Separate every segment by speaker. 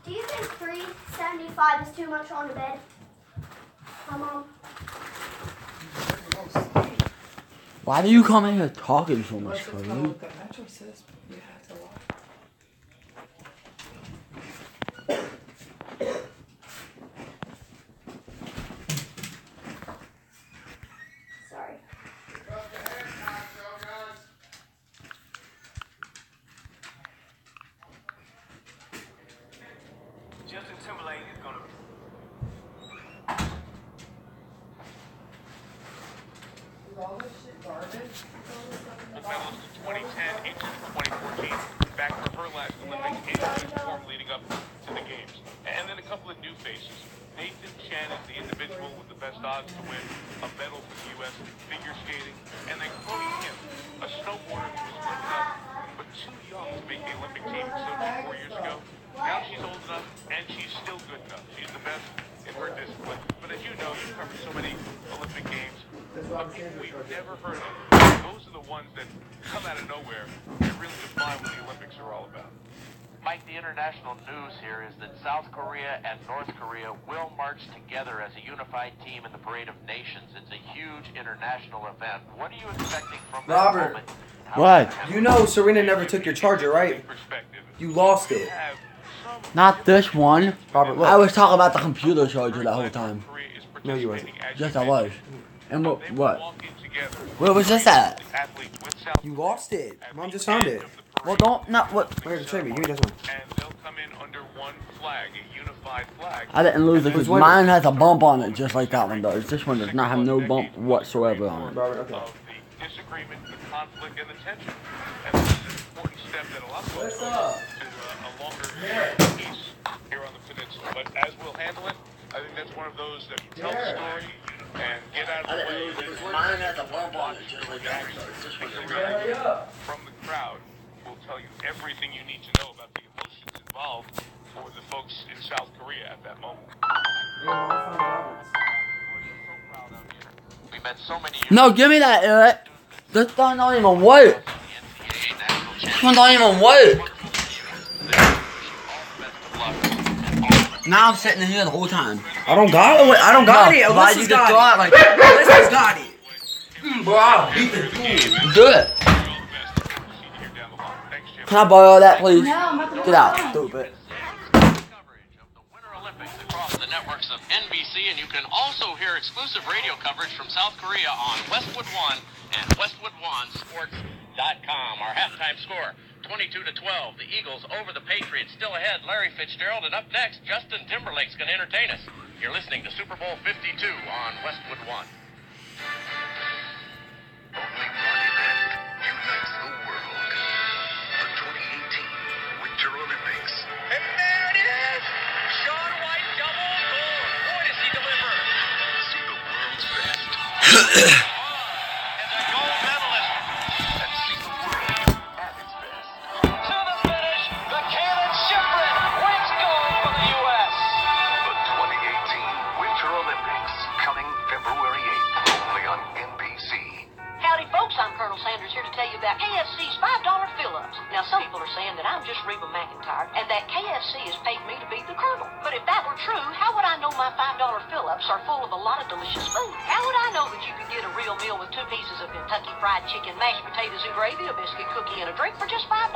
Speaker 1: Do you think 375 is too much on the bed? Mom.
Speaker 2: Why do you come in here talking so much, Cody?
Speaker 1: Sorry.
Speaker 3: Justin Timberlake is gonna.
Speaker 4: All this shit garbage.
Speaker 3: Medalist in 2010, Ancient in 2014. Back for her last Olympics and form leading up to the games. And then a couple of new faces. Nathan Chen is the individual with the best odds to win a medal for the U.S. in figure skating. And then Chloe Kim, a snowboarder who was good enough but too young to make the Olympic team in Sochi 4 years ago. Now she's old enough and she's still good enough. She's the best in her discipline. But as you know, you've covered so many Olympic games. But people we've never heard of, those are the ones that come out of nowhere and really define what the Olympics are all about.
Speaker 5: Mike, the international news here is that South Korea and North Korea will march together as a unified team in the Parade of Nations. It's a huge international event. What are you expecting from that
Speaker 4: Robert.
Speaker 5: moment?
Speaker 2: What?
Speaker 4: You know Serena never took your charger, right? You lost it.
Speaker 2: Not this one.
Speaker 4: Robert, look.
Speaker 2: I was talking about the computer charger that whole time.
Speaker 4: No, you wasn't.
Speaker 2: Yes, I was. And what? Where was this at?
Speaker 4: You lost it. Mom just found it.
Speaker 2: Well, don't, not what.
Speaker 4: Where show me? Give me this one.
Speaker 3: And they'll come in under one flag, a unified flag.
Speaker 2: I didn't lose it because
Speaker 4: Which one?
Speaker 2: mine has a bump on it just like that one does. This one does not have no bump whatsoever on it.
Speaker 4: Robert, okay.
Speaker 3: Of the disagreement, the conflict, and the tension. And this is an important step that a lot of folks go to a longer peace here on the peninsula. But as we'll handle it, I think that's one of those that tell the story and get out of the way.
Speaker 2: Mine has a bump on it just like that.
Speaker 3: From the crowd will tell you everything you need to know about the emotions involved for the folks in South Korea at that moment.
Speaker 5: We met so many
Speaker 2: No, give me that, Eric. This one don't even work. This one don't even work. Now I'm sitting here the whole time.
Speaker 4: I don't got it. I don't got it.
Speaker 2: Why
Speaker 4: Alyssa's
Speaker 2: you just throw
Speaker 4: got
Speaker 2: it like
Speaker 4: it. Alyssa's got it. Bro, I'll beat the dude.
Speaker 2: do it? Can I borrow that, please? Get out, stupid.
Speaker 5: coverage of the Winter Olympics across the networks of NBC, and you can also hear exclusive radio coverage from South Korea on Westwood One and WestwoodOneSports.com. Our halftime score, 22-12. The Eagles over the Patriots, still ahead. Larry Fitzgerald, and up next, Justin Timberlake's going to entertain us. You're listening to Super Bowl 52 on Westwood One.
Speaker 6: Only one event unites the world. The 2018 Winter Olympics.
Speaker 5: And there it is! Shaun White double goal. Boy, does he deliver.
Speaker 6: See the world's best.
Speaker 5: As a gold medalist.
Speaker 6: And see the world at its best.
Speaker 5: To the finish, the Caleb Shipwreck wins gold for the U.S.
Speaker 6: The 2018 Winter Olympics. Coming February 8th. Only on NBC.
Speaker 7: Howdy, folks. I'm Colonel Sanders here to tell you about KFC's $5 fill-ups. Now, some people are saying that I'm just Reba McEntire and that KFC has paid me to be the Colonel. But if that were true, how would I know my $5 fill-ups are full of a lot of delicious food? How would I know that you could get a real meal with 2 pieces of Kentucky Fried Chicken, mashed potatoes and gravy, a biscuit, cookie, and a drink for just $5?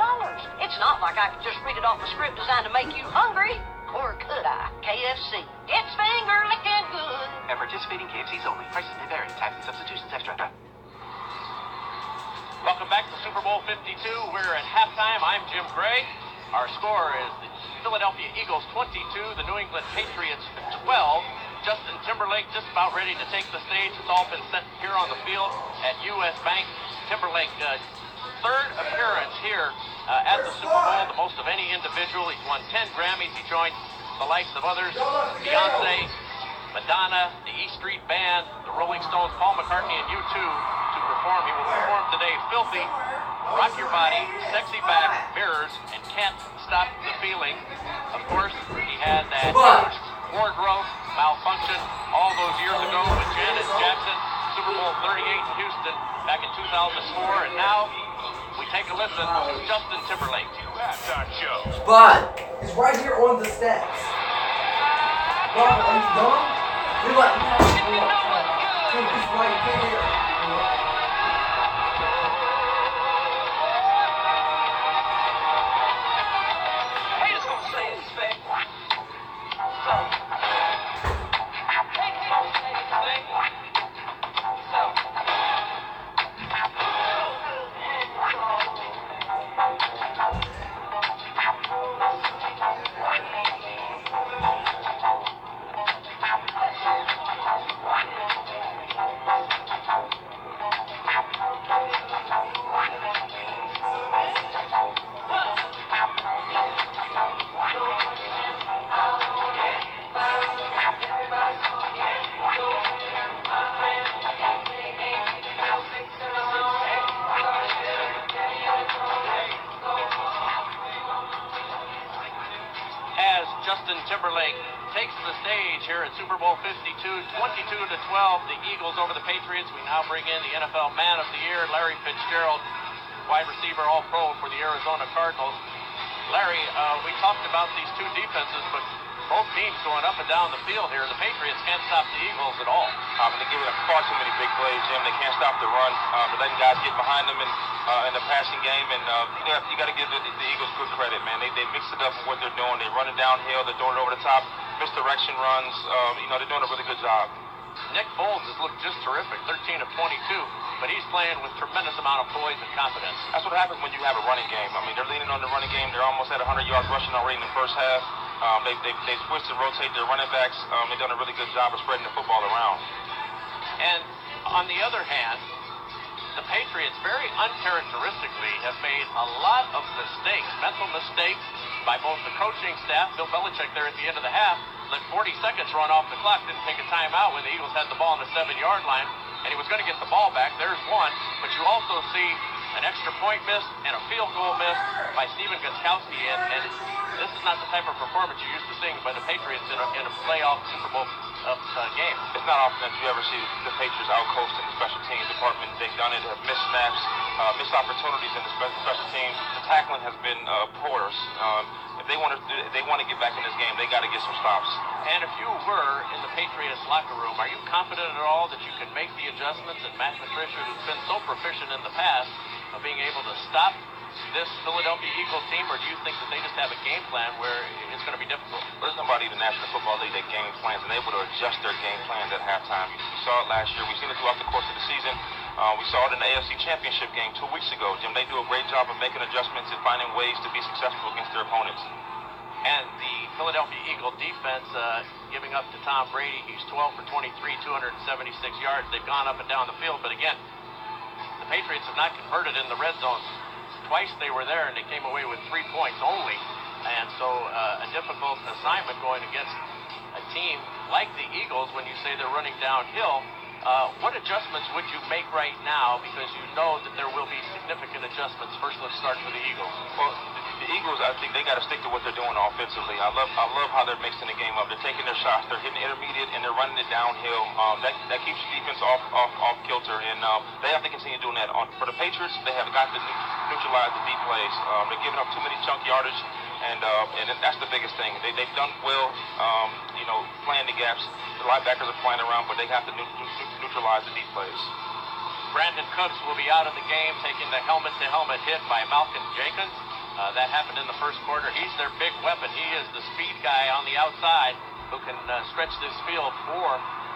Speaker 7: It's not like I could just read it off a script designed to make you hungry. Or could I? KFC. It's finger-licking good.
Speaker 5: At participating KFCs only. Prices may vary. Tax and substitutions extra. Welcome back to Super Bowl 52. We're at halftime. I'm Jim Gray. Our score is the Philadelphia Eagles 22, the New England Patriots 12. Justin Timberlake just about ready to take the stage. It's all been set here on the field at U.S. Bank. Timberlake, third appearance here at the Super Bowl, the most of any individual. He's won 10 Grammys. He joined the likes of others, Beyonce, Madonna, the E Street Band, the Rolling Stones, Paul McCartney, and U2 to perform. He will perform today Filthy, Rock Your Body, Sexy Back, Mirrors, and Can't Stop the Feeling. Of course, he had that huge wardrobe malfunction all those years ago with Janet Jackson, Super Bowl 38 in Houston back in 2004, and now We take a listen to Justin Timberlake.
Speaker 3: Halftime show.
Speaker 2: But
Speaker 4: He's right here on the steps. Bob, are you done?
Speaker 2: you're like,
Speaker 4: Dude, he's right here.
Speaker 7: Haters gonna say it's fake. So. Haters gonna say it's fake. So.
Speaker 5: As Justin Timberlake takes the stage here at Super Bowl 52, 22-12, the Eagles over the Patriots. We now bring in the NFL Man of the Year, Larry Fitzgerald, wide receiver All-Pro for the Arizona Cardinals. Larry, we talked about these two defenses, but both teams going up and down the field here. The Patriots can't stop the Eagles at all.
Speaker 3: They're giving up far too many big plays, Jim. They can't stop the run. They're letting guys get behind them in the passing game, and you got to give the Eagles good credit, man. They mix it up with what they're doing. They're running downhill. They're throwing it over the top. Misdirection runs. They're doing a really good job.
Speaker 5: Nick Foles has looked just terrific, 13 of 22, but he's playing with tremendous amount of poise and confidence.
Speaker 3: That's what happens when you have a running game. I mean, they're leaning on the running game. They're almost at 100 yards rushing already in the first half. They switched and rotate their running backs. They've done a really good job of spreading the football around.
Speaker 5: And on the other hand, the Patriots very uncharacteristically have made a lot of mistakes, mental mistakes by both the coaching staff. Bill Belichick there at the end of the half let 40 seconds run off the clock, didn't take a timeout when the Eagles had the ball on the 7-yard line, and he was going to get the ball back. There's one, but you also see an extra point miss and a field goal miss by Stephen Gostkowski, and this is not the type of performance you're used to seeing by the Patriots in a playoff Super Bowl game.
Speaker 3: It's not often that you ever see the Patriots out-coached in the special teams department. They've done it, have missed snaps, missed opportunities in the special teams. The tackling has been porous. If they want to get back in this game, they got to get some stops.
Speaker 5: And if you were in the Patriots locker room, are you confident at all that you can make the adjustments that Matt Patricia, who's been so proficient in the past, of being able to stop this Philadelphia Eagles team, or do you think that they just have a game plan where it's going to be difficult?
Speaker 3: There's nobody in the National Football League that game plans and able to adjust their game plans at halftime. We saw it last year. We've seen it throughout the course of the season. We saw it in the AFC Championship game 2 weeks ago. Jim, they do a great job of making adjustments and finding ways to be successful against their opponents.
Speaker 5: And the Philadelphia Eagle defense giving up to Tom Brady. He's 12 for 23, 276 yards. They've gone up and down the field, but again, the Patriots have not converted in the red zone. Twice they were there, and they came away with 3 points only. And so a difficult assignment going against a team like the Eagles when you say they're running downhill. What adjustments would you make right now, because you know that there will be significant adjustments? First, let's start with the Eagles.
Speaker 3: Well, the Eagles, I think they got to stick to what they're doing offensively. I love how they're mixing the game up. They're taking their shots, they're hitting intermediate, and they're running it downhill. That keeps the defense off kilter, and they have to continue doing that. For the Patriots, they have got to neutralize the deep plays. They're giving up too many chunk yardage, and that's the biggest thing. They've done well, playing the gaps. The linebackers are playing around, but they have to neutralize the deep plays.
Speaker 5: Brandon Cooks will be out of the game, taking the helmet-to-helmet hit by Malcolm Jenkins. That happened in the first quarter. He's their big weapon. He is the speed guy on the outside who can stretch this field for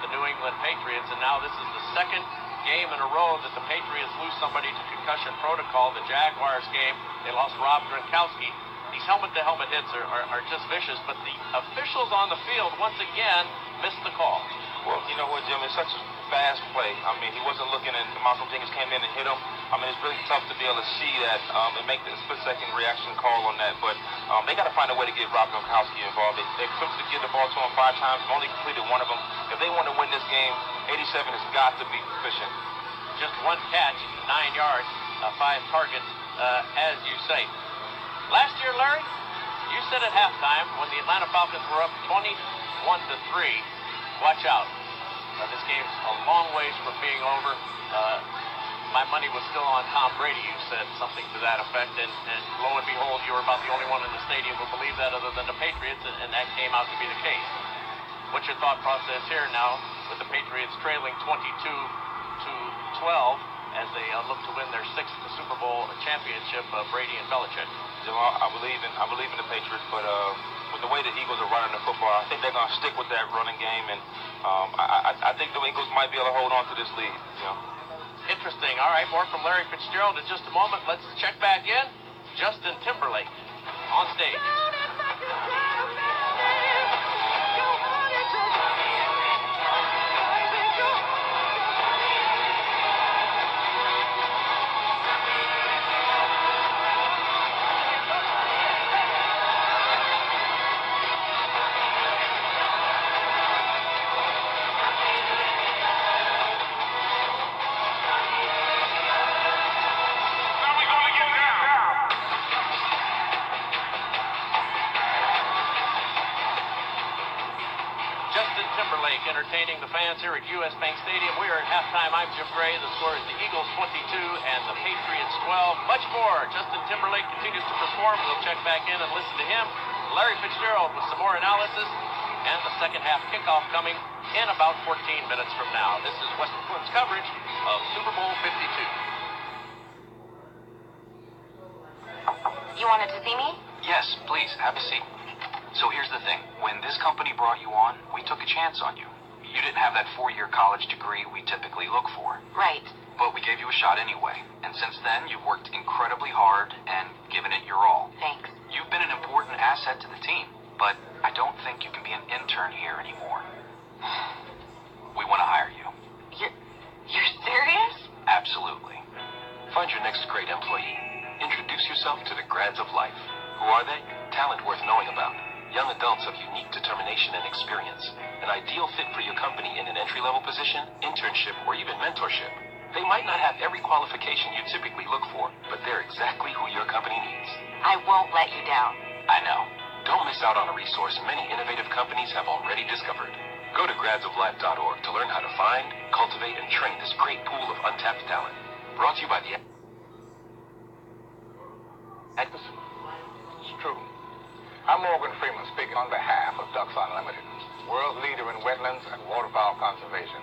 Speaker 5: the New England Patriots. And now this is the second game in a row that the Patriots lose somebody to concussion protocol. The Jaguars game, they lost Rob Gronkowski. These helmet-to-helmet hits are just vicious, but the officials on the field, once again, missed the call.
Speaker 3: Well, you know what, Jim? It's such a fast play. I mean, he wasn't looking, and Malcolm Jenkins came in and hit him. I mean, it's really tough to be able to see that and make the split-second reaction call on that. But they got to find a way to get Rob Gronkowski involved. They attempted to get the ball to him 5 times, only completed one of them. If they want to win this game, 87 has got to be sufficient.
Speaker 5: Just one catch, 9 yards, 5 targets, as you say. Last year, Larry, you said at halftime when the Atlanta Falcons were up 21-3, watch out. This game's a long ways from being over. my money was still on Tom Brady. You said something to that effect, and lo and behold, you were about the only one in the stadium who believed that other than the Patriots, and that came out to be the case. What's your thought process here now with the Patriots trailing 22-12 as they look to win their 6th Super Bowl championship, Brady and Belichick?
Speaker 8: Jamal, I believe in the Patriots, but with the way the Eagles are running the football, I think they're going to stick with that running game, and I think the Eagles might be able to hold on to this lead. You know?
Speaker 5: Interesting. All right, more from Larry Fitzgerald in just a moment. Let's check back in. Justin Timberlake on stage. Justin Timberlake entertaining the fans here at U.S. Bank Stadium. We are at halftime. I'm Jim Gray. The score is the Eagles 22 and the Patriots 12. Much more. Justin Timberlake continues to perform. We'll check back in and listen to him. Larry Fitzgerald with some more analysis. And the second half kickoff coming in about 14 minutes from now. This is Westwood One's coverage of Super Bowl 52.
Speaker 9: You wanted to see me?
Speaker 10: Yes, please, have a seat. So here's the thing. When this company brought you on, we took a chance on you. You didn't have that 4-year college degree we typically look for.
Speaker 9: Right.
Speaker 10: But we gave you a shot anyway. And since then, you've worked incredibly hard and given it your all.
Speaker 9: Thanks.
Speaker 10: You've been an important asset to the team, but I don't think you can be an intern here anymore. We want to hire you.
Speaker 9: You're serious?
Speaker 10: Absolutely. Find your next great employee. Introduce yourself to the grads of life. Who are they? Talent worth knowing about. Young adults of unique determination and experience. An ideal fit for your company in an entry-level position, internship, or even mentorship. They might not have every qualification you typically look for, but they're exactly who your company needs.
Speaker 9: I won't let you down.
Speaker 10: I know. Don't miss out on a resource many innovative companies have already discovered. Go to gradsoflife.org to learn how to find, cultivate, and train this great pool of untapped talent. Brought to you by the...
Speaker 11: It's true. I'm Morgan Freeman speaking on behalf of Ducks Unlimited, world leader in wetlands and waterfowl conservation.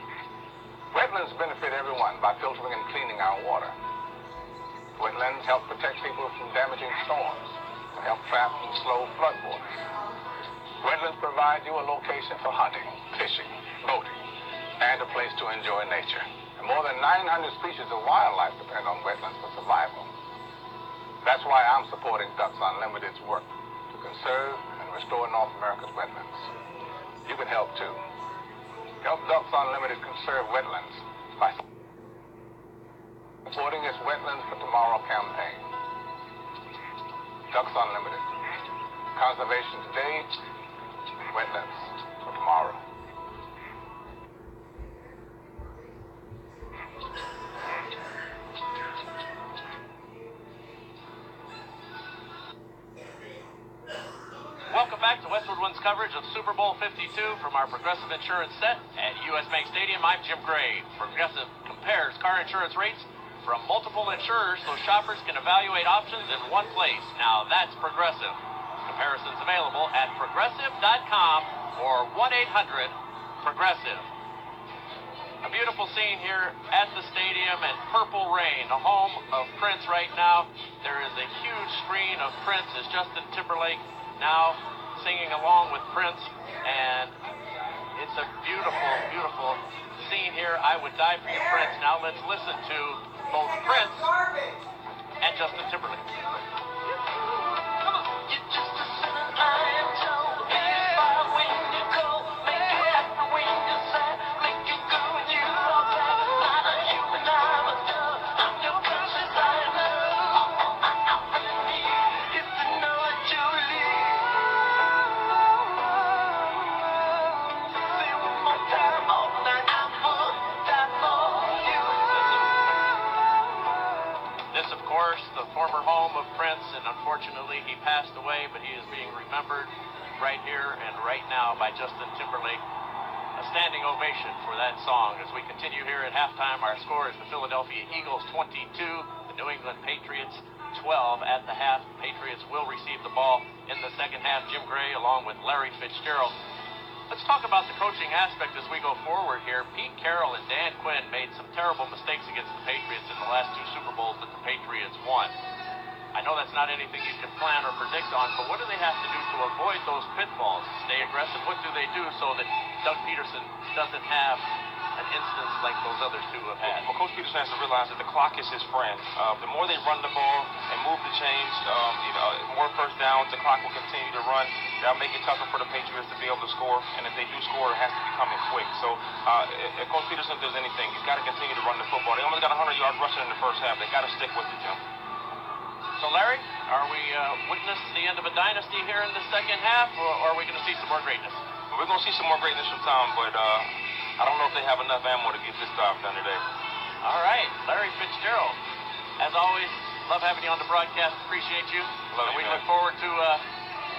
Speaker 11: Wetlands benefit everyone by filtering and cleaning our water. Wetlands help protect people from damaging storms and help trap and slow floodwaters. Wetlands provide you a location for hunting, fishing, boating, and a place to enjoy nature. And more than 900 species of wildlife depend on wetlands for survival. That's why I'm supporting Ducks Unlimited's work to conserve and restore North America's wetlands. You can help too. Help Ducks Unlimited conserve wetlands by supporting its Wetlands for Tomorrow campaign. Ducks Unlimited. Conservation today, wetlands for tomorrow.
Speaker 5: Welcome back to Westwood One's coverage of Super Bowl 52 from our Progressive Insurance set at U.S. Bank Stadium. I'm Jim Gray. Progressive compares car insurance rates from multiple insurers so shoppers can evaluate options in one place. Now that's Progressive. Comparisons available at progressive.com or 1-800-PROGRESSIVE. A beautiful scene here at the stadium and Purple Rain, the home of Prince right now. There is a huge screen of Prince as Justin Timberlake now singing along with Prince, and it's a beautiful, beautiful scene here. I would die for you, Prince. Now let's listen to both Prince and Justin Timberlake. This, of course, the former home of Prince, and unfortunately he passed away, but he is being remembered right here and right now by Justin Timberlake. A a standing ovation for that song. As we continue here at halftime, our score is the Philadelphia Eagles 22, the New England Patriots 12 at the half. Patriots will receive the ball in the second half. Jim Gray along with Larry Fitzgerald. Let's talk about the coaching aspect as we go forward here. Pete Carroll and Dan Quinn made some terrible mistakes against the Patriots in the last two Super Bowls that the Patriots won. I know that's not anything you can plan or predict on, but what do they have to do to avoid those pitfalls? Stay aggressive? What do they do so that Doug Peterson doesn't have an instance like those other two have had?
Speaker 8: Well, Coach Peterson has to realize that the clock is his friend. The more they run the ball and move the chains, more first downs, the clock will continue to run. That'll make it tougher for the Patriots to be able to score, and if they do score, it has to be coming quick. So if Coach Peterson does anything, he's got to continue to run the football. They only got 100 yards rushing in the first half. They got to stick with it, Jim.
Speaker 5: So, Larry, are we witness the end of a dynasty here in the second half, or are we going to see some more greatness?
Speaker 8: Well, we're going to see some more greatness from Tom, but I don't know if they have enough ammo to get this job done today.
Speaker 5: All right, Larry Fitzgerald. As always, love having you on the broadcast. Appreciate you.
Speaker 8: Love you,
Speaker 5: we
Speaker 8: man.
Speaker 5: look forward to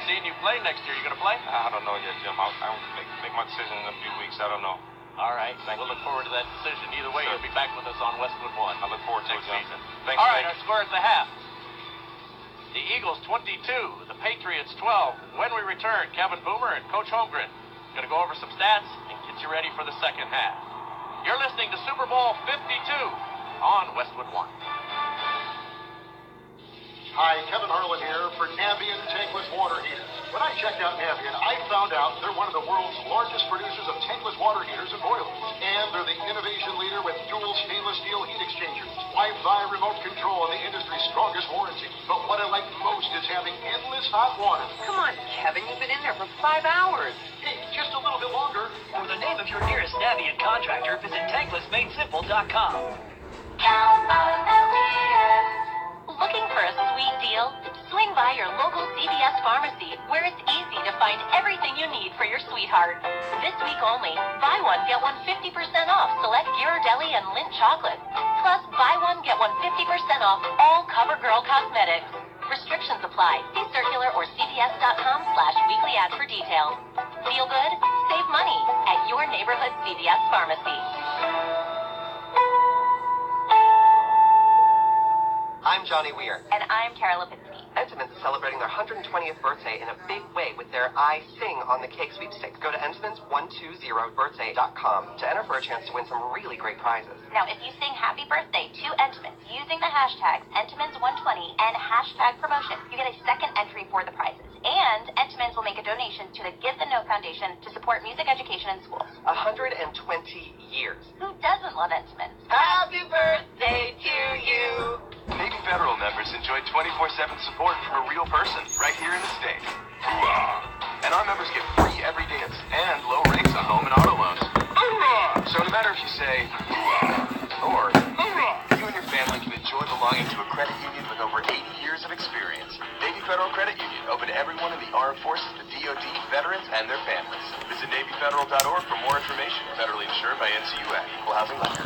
Speaker 5: seeing you play next year. You going to play?
Speaker 8: I don't know yet, Jim. I'll make my decision in a few weeks. I don't know.
Speaker 5: All right. We'll look forward to that decision. Either way, you'll be back with us on Westwood One.
Speaker 8: I look forward to it, Jim. Thanks,
Speaker 5: all right, our score at the half. The Eagles 22, the Patriots 12. When we return, Kevin Boomer and Coach Holmgren going to go over some stats and get you ready for the second half. You're listening to Super Bowl 52 on Westwood One.
Speaker 12: Hi, Kevin Harlan here for Navien Tankless Water Heaters. When I checked out Navien, I found out they're one of the world's largest producers of tankless water heaters and boilers. And they're the innovation leader with dual stainless steel heat exchangers, Wi-Fi remote control, and the industry's strongest warranty. But what I like most is having endless hot water.
Speaker 7: Come on, Kevin, you've been in there for 5 hours.
Speaker 12: Hey, just a little bit longer.
Speaker 13: For the name of your nearest Navien contractor, visit tanklessmadesimple.com.
Speaker 14: Looking for a sweet deal? Swing by your local CVS pharmacy, where it's easy to find everything you need for your sweetheart. This week only, buy one, get one 50% off select Ghirardelli and Lindt chocolate. Plus, buy one, get one 50% off all CoverGirl cosmetics. Restrictions apply. See circular or cvs.com/weekly ad for details. Feel good? Save money at your neighborhood CVS pharmacy.
Speaker 15: I'm Johnny Weir.
Speaker 14: And I'm Kara Lipinski.
Speaker 15: Entenmann's is celebrating their 120th birthday in a big way with their I Sing on the Cake sweepstakes. Go to Entenmann's120birthday.com to enter for a chance to win some really great prizes.
Speaker 14: Now, if you sing happy birthday to Entenmann's using the hashtags Entenmann's120 and hashtag promotion, you get a second entry for the prizes. And Entenmann's will make a donation to the Give the Note Foundation to support music education in schools.
Speaker 15: 120 years.
Speaker 14: Who doesn't love Entenmann's?
Speaker 15: Happy birthday to you!
Speaker 10: Navy Federal members enjoy 24/7 support from a real person right here in the state. Hoorah! And our members get free everyday and low rates on home and auto loans. Hoorah! So no matter if you say hoorah or hoorah, you and your family can enjoy belonging to a credit union with over 80 years of experience. Navy Federal Credit Union, open to everyone in the armed forces, the DoD, veterans, and their families. Visit NavyFederal.org for more information. Federally insured by NCUA, Equal Housing Lender.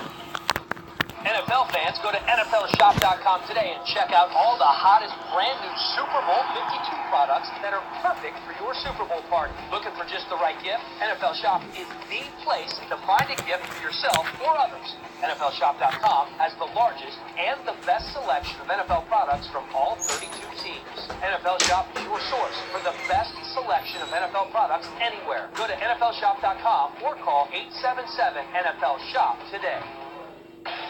Speaker 13: NFL fans, go to NFLshop.com today and check out all the hottest brand new Super Bowl 52 products that are perfect for your Super Bowl party. Looking for just the right gift? NFL Shop is the place to find a gift for yourself or others. NFLshop.com has the largest and the best selection of NFL products from all 32 teams. NFL Shop is your source for the best selection of NFL products anywhere. Go to NFLshop.com or call 877-NFL-SHOP today.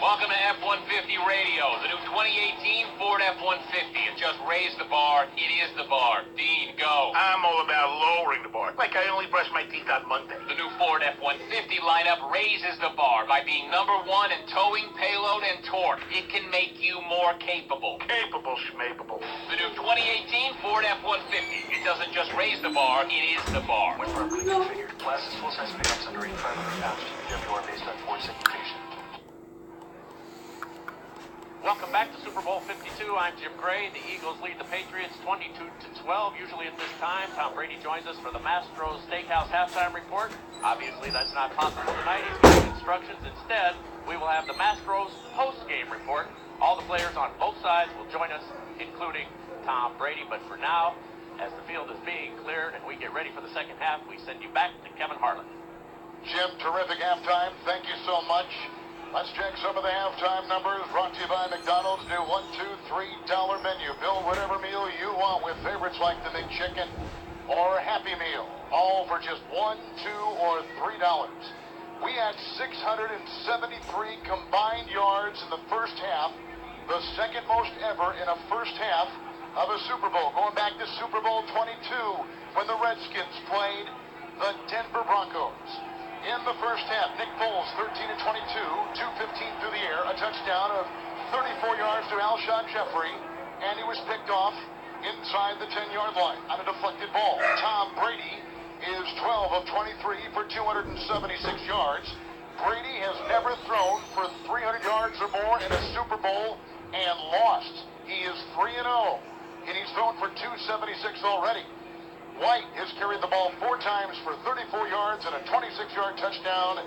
Speaker 5: Welcome to F-150 Radio, the new 2018 Ford F-150. It just raised the bar. It is the bar. Dean, go.
Speaker 12: I'm all about lowering the bar. Like I only brush my teeth on Monday.
Speaker 5: The new Ford F-150 lineup raises the bar by being #1 in towing, payload, and torque. It can make you more capable.
Speaker 12: Capable, schmapable.
Speaker 5: The new 2018 Ford F-150. It doesn't just raise the bar, it is the bar.
Speaker 10: When properly configured, classes full-size pickups under 8,500 pounds to PWR based on Ford segmentation.
Speaker 5: Welcome back to Super Bowl 52. I'm Jim Gray. The Eagles lead the Patriots 22-12. Usually at this time, Tom Brady joins us for the Mastro's Steakhouse halftime report. Obviously, that's not possible tonight. He's giving instructions. Instead, we will have the Mastro's post-game report. All the players on both sides will join us, including Tom Brady. But for now, as the field is being cleared and we get ready for the second half, we send you back to Kevin Harlan.
Speaker 12: Jim, terrific halftime. Thank you so much. Let's check some of the halftime numbers brought to you by McDonald's. New $1, $2, $3 menu. Build whatever meal you want with favorites like the McChicken or Happy Meal. All for just $1, $2, or $3. We had 673 combined yards in the first half, the second most ever in a first half of a Super Bowl, going back to Super Bowl 22 when the Redskins played the Denver Broncos. In the first half, Nick Foles, 13 of 22, 215 through the air, a touchdown of 34 yards to Alshon Jeffrey, and he was picked off inside the 10-yard line on a deflected ball. Tom Brady is 12 of 23 for 276 yards. Brady has never thrown for 300 yards or more in a Super Bowl and lost. He is 3-0, and he's thrown for 276 already. White has carried the ball 4 times for 34 yards and a 26-yard touchdown,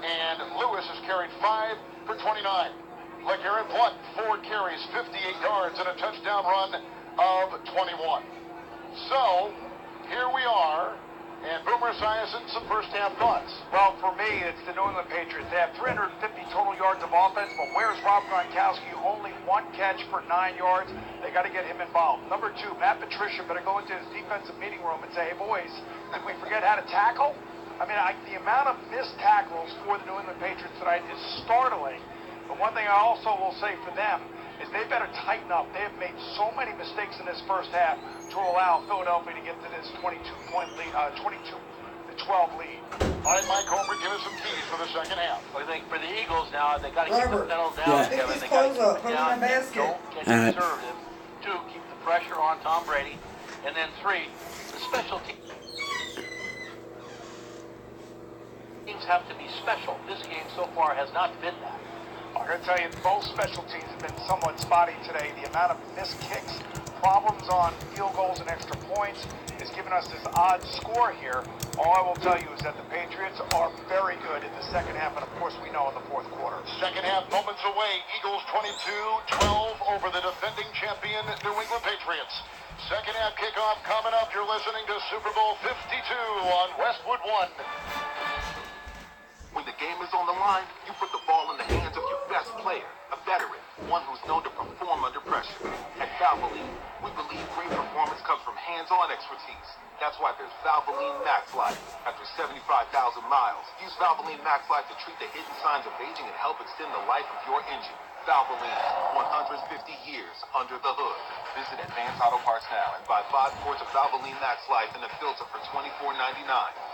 Speaker 12: and Lewis has carried 5 for 29. LeGarrette Blount, 4 carries, 58 yards, and a touchdown run of 21. So, here we are. And Boomer Esiason, some first-half thoughts.
Speaker 16: Well, for me, it's the New England Patriots. They have 350 total yards of offense, but where's Rob Gronkowski? Only 1 catch for 9 yards. They got to get him involved. Number 2, Matt Patricia better go into his defensive meeting room and say, hey, boys, did we forget how to tackle? I mean, the amount of missed tackles for the New England Patriots tonight is startling. But one thing I also will say for them is they better tighten up. They have made so many mistakes in this first half to allow Philadelphia to get to this 22-point lead, 22-12 lead.
Speaker 12: All right, Mike Homer, give us some keys for the second half.
Speaker 5: I think for the Eagles now, they got to keep the pedal down,
Speaker 2: Yeah.
Speaker 5: Kevin. They got to keep it down. Don't get conservative. 2, keep the pressure on Tom Brady. And then 3, the special teams have to be special. This game so far has not been that.
Speaker 16: I'm going to tell you, both special teams have been somewhat spotty today. The amount of missed kicks, problems on field goals and extra points is giving us this odd score here. All I will tell you is that the Patriots are very good in the second half, and of course we know in the fourth quarter.
Speaker 12: Second half moments away. Eagles 22-12 over the defending champion New England Patriots. Second half kickoff coming up. You're listening to Super Bowl 52 on Westwood One.
Speaker 10: When the game is on the line, you put the ball in the hands of your best player, a veteran, one who's known to perform under pressure. At Valvoline, we believe great performance comes from hands-on expertise. That's why there's Valvoline Max Life. After 75,000 miles, use Valvoline Max Life to treat the hidden signs of aging and help extend the life of your engine. Valvoline, 150 years under the hood. Visit Advance Auto Parts now and buy 5 quarts of Valvoline Max Life and a filter for $24.99.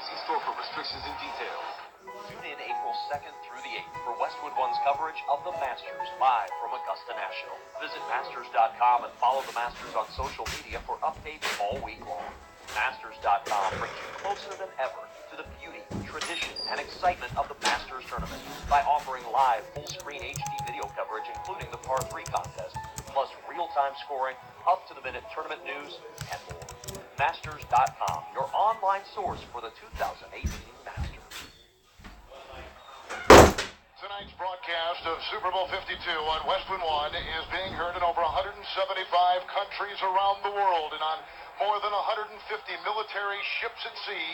Speaker 10: See store for restrictions and details.
Speaker 13: Tune in April 2nd through the 8th for Westwood One's coverage of the Masters live from Augusta National. Visit Masters.com and follow the Masters on social media for updates all week long. Masters.com brings you closer than ever to the beauty, tradition, and excitement of the Masters tournament by offering live full-screen HD video coverage, including the par 3 contest, plus real-time scoring, up-to-the-minute tournament news, and more. Masters.com, your online source for the 2018 Masters.
Speaker 12: Tonight's broadcast of Super Bowl 52 on Westwood One is being heard in over 175 countries around the world and on more than 150 military ships at sea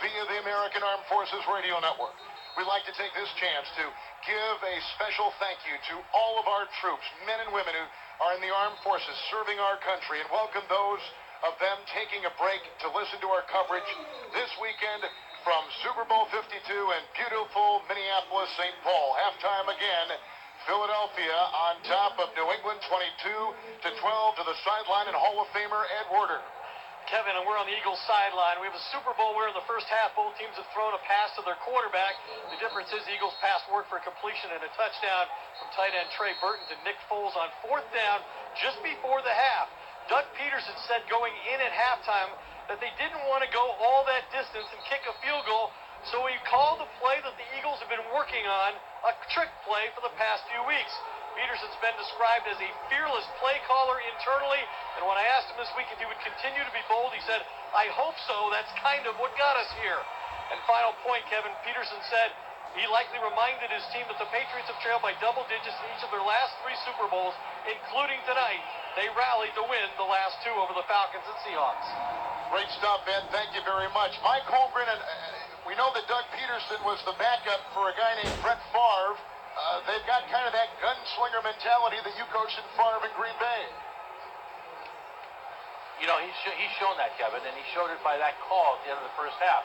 Speaker 12: via the American Armed Forces Radio Network. We'd like to take this chance to give a special thank you to all of our troops, men and women who are in the armed forces serving our country, and welcome those of them taking a break to listen to our coverage this weekend from Super Bowl 52 in beautiful Minneapolis, St. Paul. Halftime again, Philadelphia on top of New England 22-12 to the sideline, and Hall of Famer Ed Werder.
Speaker 17: Kevin, and we're on the Eagles sideline. We have a Super Bowl where in the first half both teams have thrown a pass to their quarterback. The difference is the Eagles pass worked for completion and a touchdown from tight end Trey Burton to Nick Foles on 4th down just before the half. Doug Peterson said going in at halftime that they didn't want to go all that distance and kick a field goal, so he called the play that the Eagles have been working on, a trick play for the past few weeks. Peterson's been described as a fearless play caller internally, and when I asked him this week if he would continue to be bold, he said, I hope so, that's kind of what got us here. And final point, Kevin, Peterson said he likely reminded his team that the Patriots have trailed by double digits in each of their last 3 Super Bowls, including tonight. They rallied to win the last 2 over the Falcons and Seahawks.
Speaker 12: Great stuff, Ed. Thank you very much. Mike Holmgren, and we We know that Doug Peterson was the backup for a guy named Brett Favre. They've got kind of that gunslinger mentality that you coached in Favre in Green Bay.
Speaker 5: You know, he's shown that, Kevin, and he showed it by that call at the end of the first half.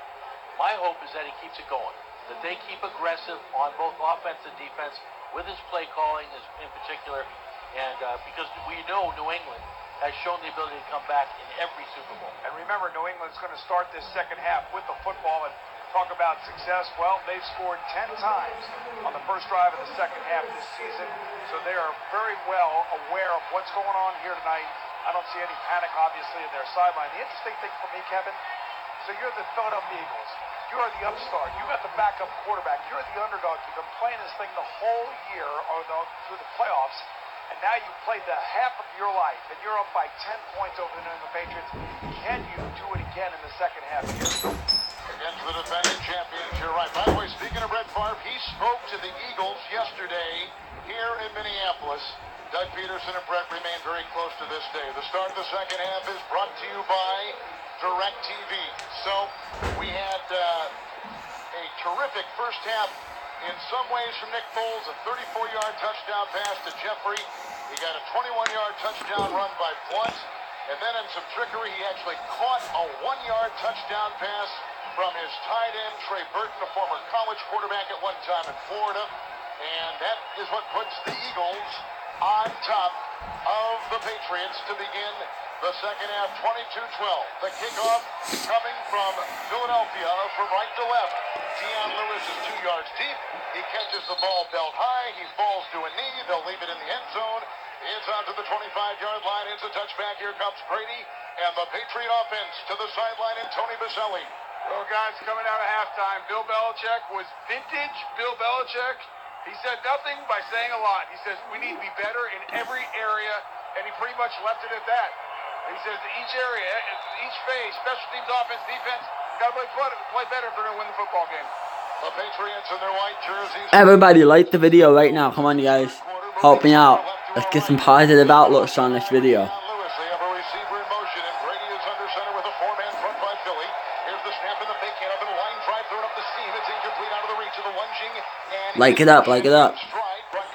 Speaker 5: My hope is that he keeps it going, that they keep aggressive on both offense and defense with his play calling in particular, and because we know New England has shown the ability to come back in every Super Bowl.
Speaker 16: And remember, New England's going to start this second half with the football, and talk about success. Well, they've scored 10 times on the first drive of the second half this season, so they are very well aware of what's going on here tonight. I don't see any panic, obviously, in their sideline. The interesting thing for me, Kevin, so you're the Philadelphia Eagles. You're the upstart. You got the backup quarterback. You're the underdog. You've been playing this thing the whole year or through the playoffs, and now you played the half of your life, and you're up by 10 points over the New England Patriots. Can you do it again in the second half here?
Speaker 12: Against the defending champions, you're right. By the way, speaking of Brett Favre, he spoke to the Eagles yesterday here in Minneapolis. Doug Peterson and Brett remain very close to this day. The start of the second half is brought to you by DirecTV. So we had a terrific first half in some ways from Nick Foles, a 34-yard touchdown pass to Jeffrey. He got a 21-yard touchdown run by Blunt. And then in some trickery, he actually caught a 1-yard touchdown pass from his tight end, Trey Burton, a former college quarterback at one time in Florida. And that is what puts the Eagles on top of the Patriots to begin the second half, 22-12. The kickoff coming from Philadelphia from right to left. Dion Lewis is 2 yards deep. He catches the ball belt high. He falls to a knee. They'll leave it in the end zone. It's out to the 25-yard line. It's a touchback. Here comes Brady and the Patriot offense to the sideline and Tony Baselli.
Speaker 16: Well, guys, coming out of halftime, Bill Belichick was vintage Bill Belichick. He said nothing by saying a lot. He says we need to be better in every area, and he pretty much left it at that. He says each area, each phase, special teams, offense, defense, got to play better if they're going to win the football game.
Speaker 12: The Patriots in their white jerseys.
Speaker 2: Everybody, like the video right now. Come on, you guys. Help me out. Let's get some positive outlooks on this video.
Speaker 12: Lewis, they have a receiver in motion, and Brady is under center with a 4-man front by Philly. Here's the snap in the fake hand up and line drive thrown up the seam. It's incomplete out of the reach of the lunging.
Speaker 2: Like it up, like it up.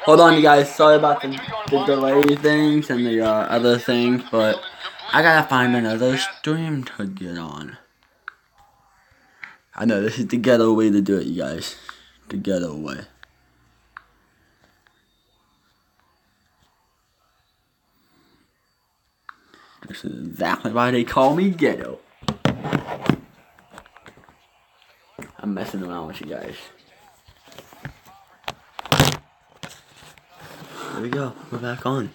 Speaker 2: Hold on, you guys. Sorry about the delay things and the other things, but I gotta find another stream to get on. I know this is the ghetto way to do it, you guys. The ghetto way. This is exactly why they call me ghetto. I'm messing around with you guys. There we go. We're back on.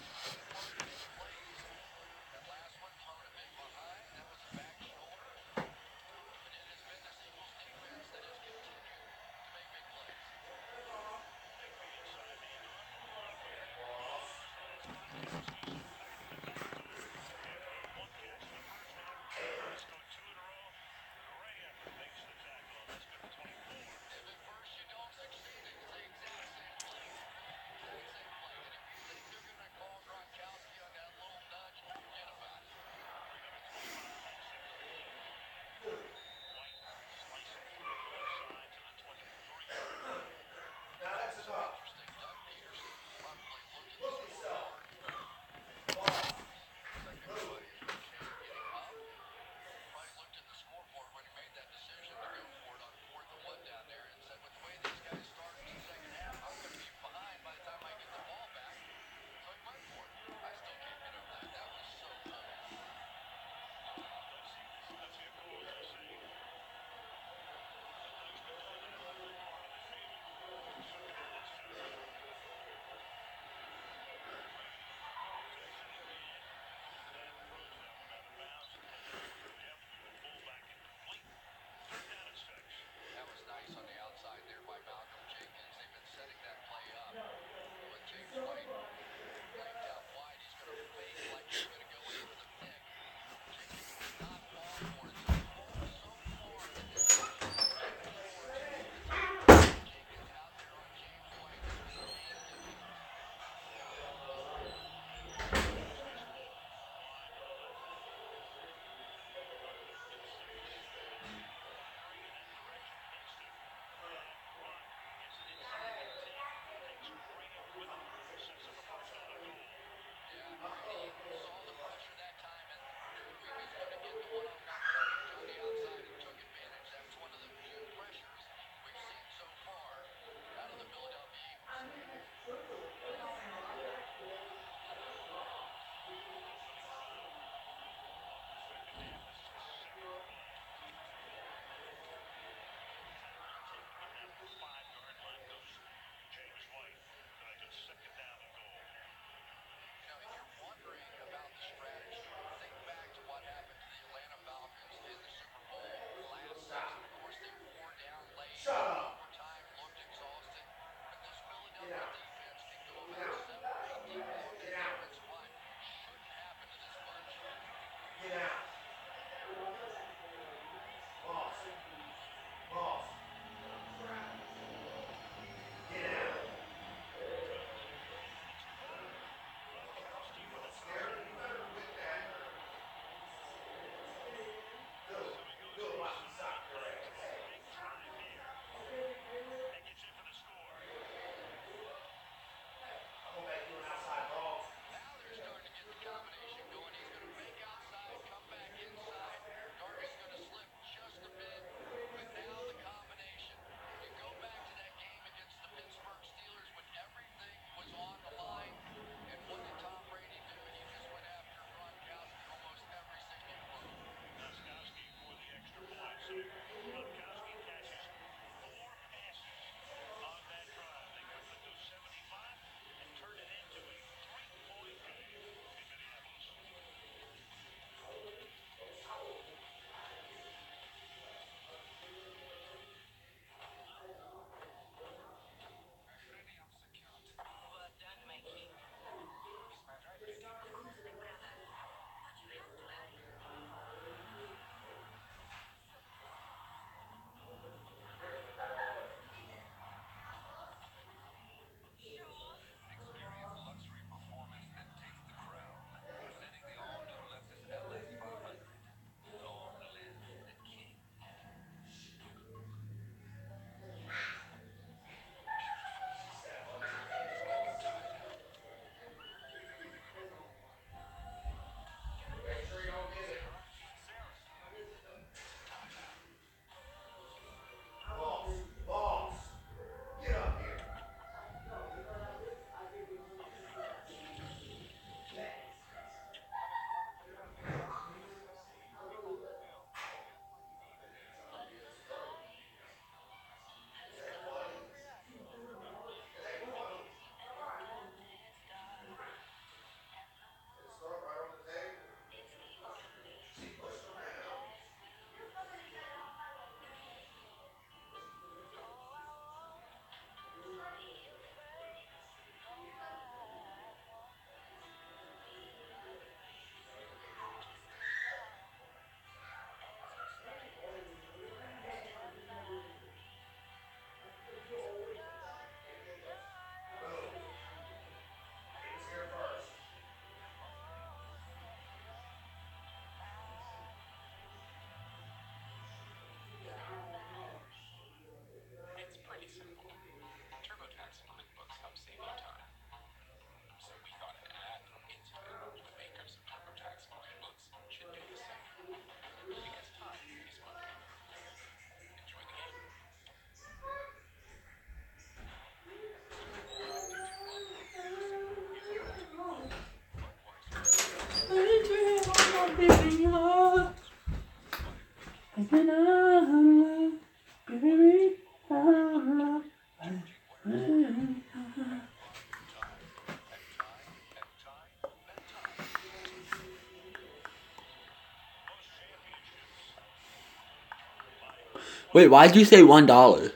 Speaker 2: Wait, why'd you say $1?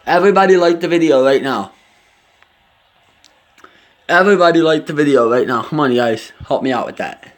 Speaker 2: Everybody like the video right now. Everybody like the video right now. Come on, you guys. Help me out with that.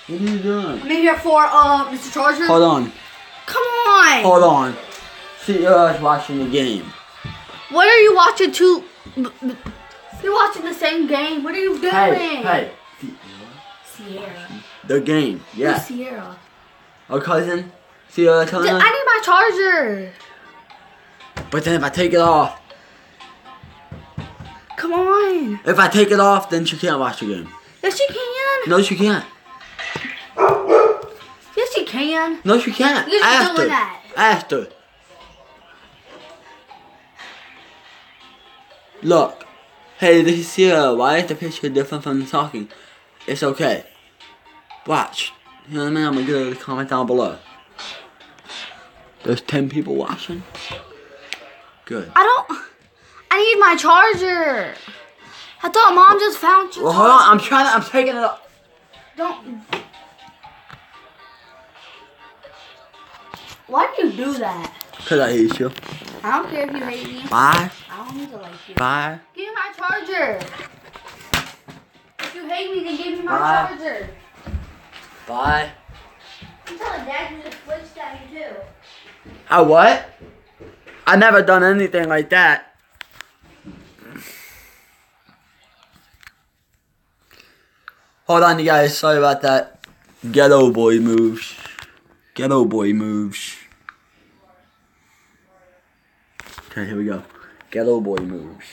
Speaker 2: What are you doing?
Speaker 1: I'm in here for Mr. Charger.
Speaker 2: Hold on.
Speaker 1: Come on.
Speaker 2: Hold on. See, you're watching the game.
Speaker 1: What are you watching too? You're watching the same game. What are you doing?
Speaker 2: Hey.
Speaker 1: Sierra.
Speaker 2: The game. Yeah.
Speaker 1: Who's Sierra?
Speaker 2: Our cousin. Sierra telling us.
Speaker 1: I need my charger.
Speaker 2: But then if I take it off.
Speaker 1: Come on.
Speaker 2: If I take it off, then she can't watch the game.
Speaker 1: Yes, she can.
Speaker 2: No, she can't.
Speaker 1: Yes, she can.
Speaker 2: No, she can't.
Speaker 1: You're
Speaker 2: Ask
Speaker 1: doing
Speaker 2: her.
Speaker 1: that.
Speaker 2: Ask her. Look. Hey, this is Sierra. Why is the picture different from the talking? It's okay. Watch. You know what I mean? I'm gonna get a comment down below. There's 10 people watching. Good.
Speaker 1: I need my charger. I thought Mom just found you.
Speaker 2: Well, hold on. I'm taking it up.
Speaker 1: Don't. Why do you do that?
Speaker 2: Because I hate you.
Speaker 1: I don't care if you hate me.
Speaker 2: Bye.
Speaker 1: I don't need to like you.
Speaker 2: Bye.
Speaker 1: Give me my charger. If you hate me, then give me my
Speaker 2: Bye.
Speaker 1: charger.
Speaker 2: Bye.
Speaker 1: I'm telling Dad you just switched at me too.
Speaker 2: I what? I never done anything like that. Hold on, you guys. Sorry about that. Ghetto boy moves. Ghetto boy moves. Okay, here we go. Ghetto boy moves.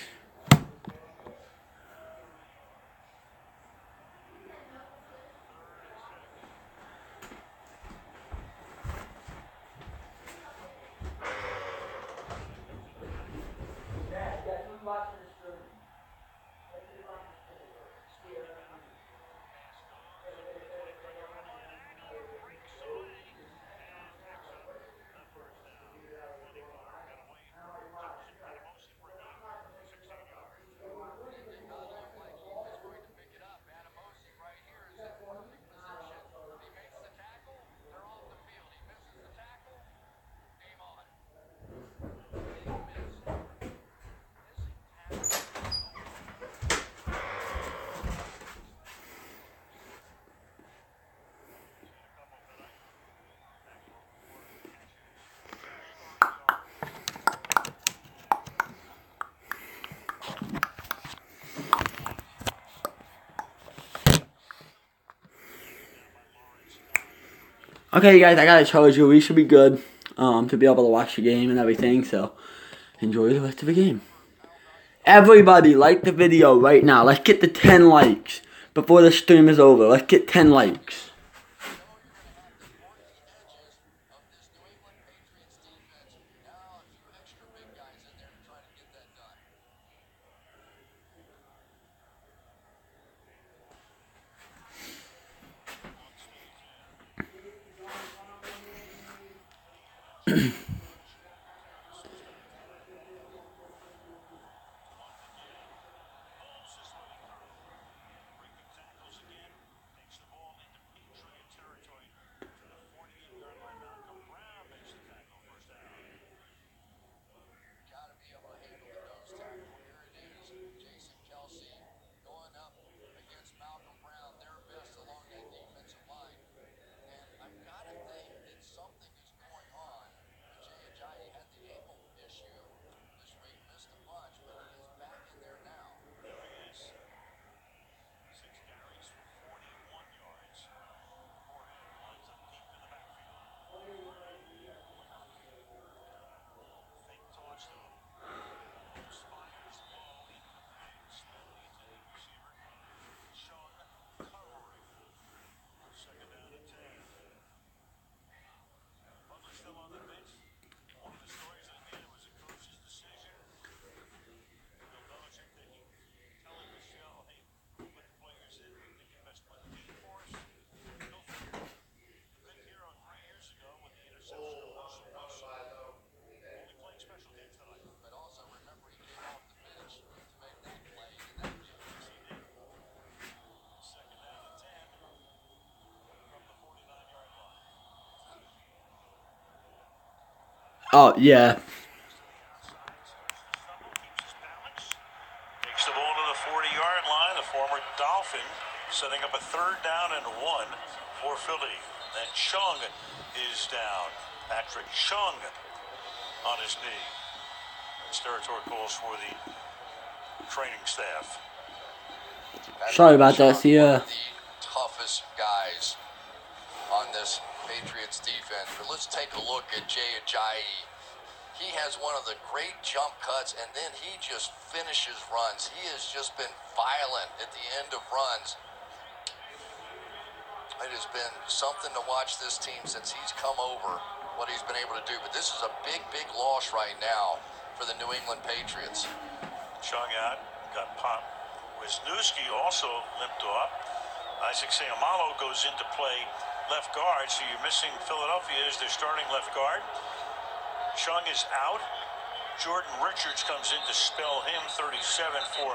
Speaker 2: Okay, guys, I gotta charge you. We should be good to be able to watch the game and everything. So, enjoy the rest of the game. Everybody, like the video right now. Let's get to 10 likes before the stream is over. Let's get 10 likes. Oh, yeah.
Speaker 18: Takes the ball to the 40-yard line. The former Dolphin setting up a 3rd down and 1 for Philly. And Chung is down. Patrick Chung on his knee. It's territory calls for the training staff.
Speaker 2: Sorry about that, see ya.
Speaker 19: Toughest guys on this Patriots defense. But let's take a look at Jay Ajayi. He has one of the great jump cuts, and then he just finishes runs. He has just been violent at the end of runs. It has been something to watch this team since he's come over, what he's been able to do. But this is a big, big loss right now for the New England Patriots.
Speaker 18: Chung out, got popped. Wisniewski also limped off. Isaac Seumalo goes into play left guard, so you're missing Philadelphia as their starting left guard. Chung is out. Jordan Richards comes in to spell him 37 for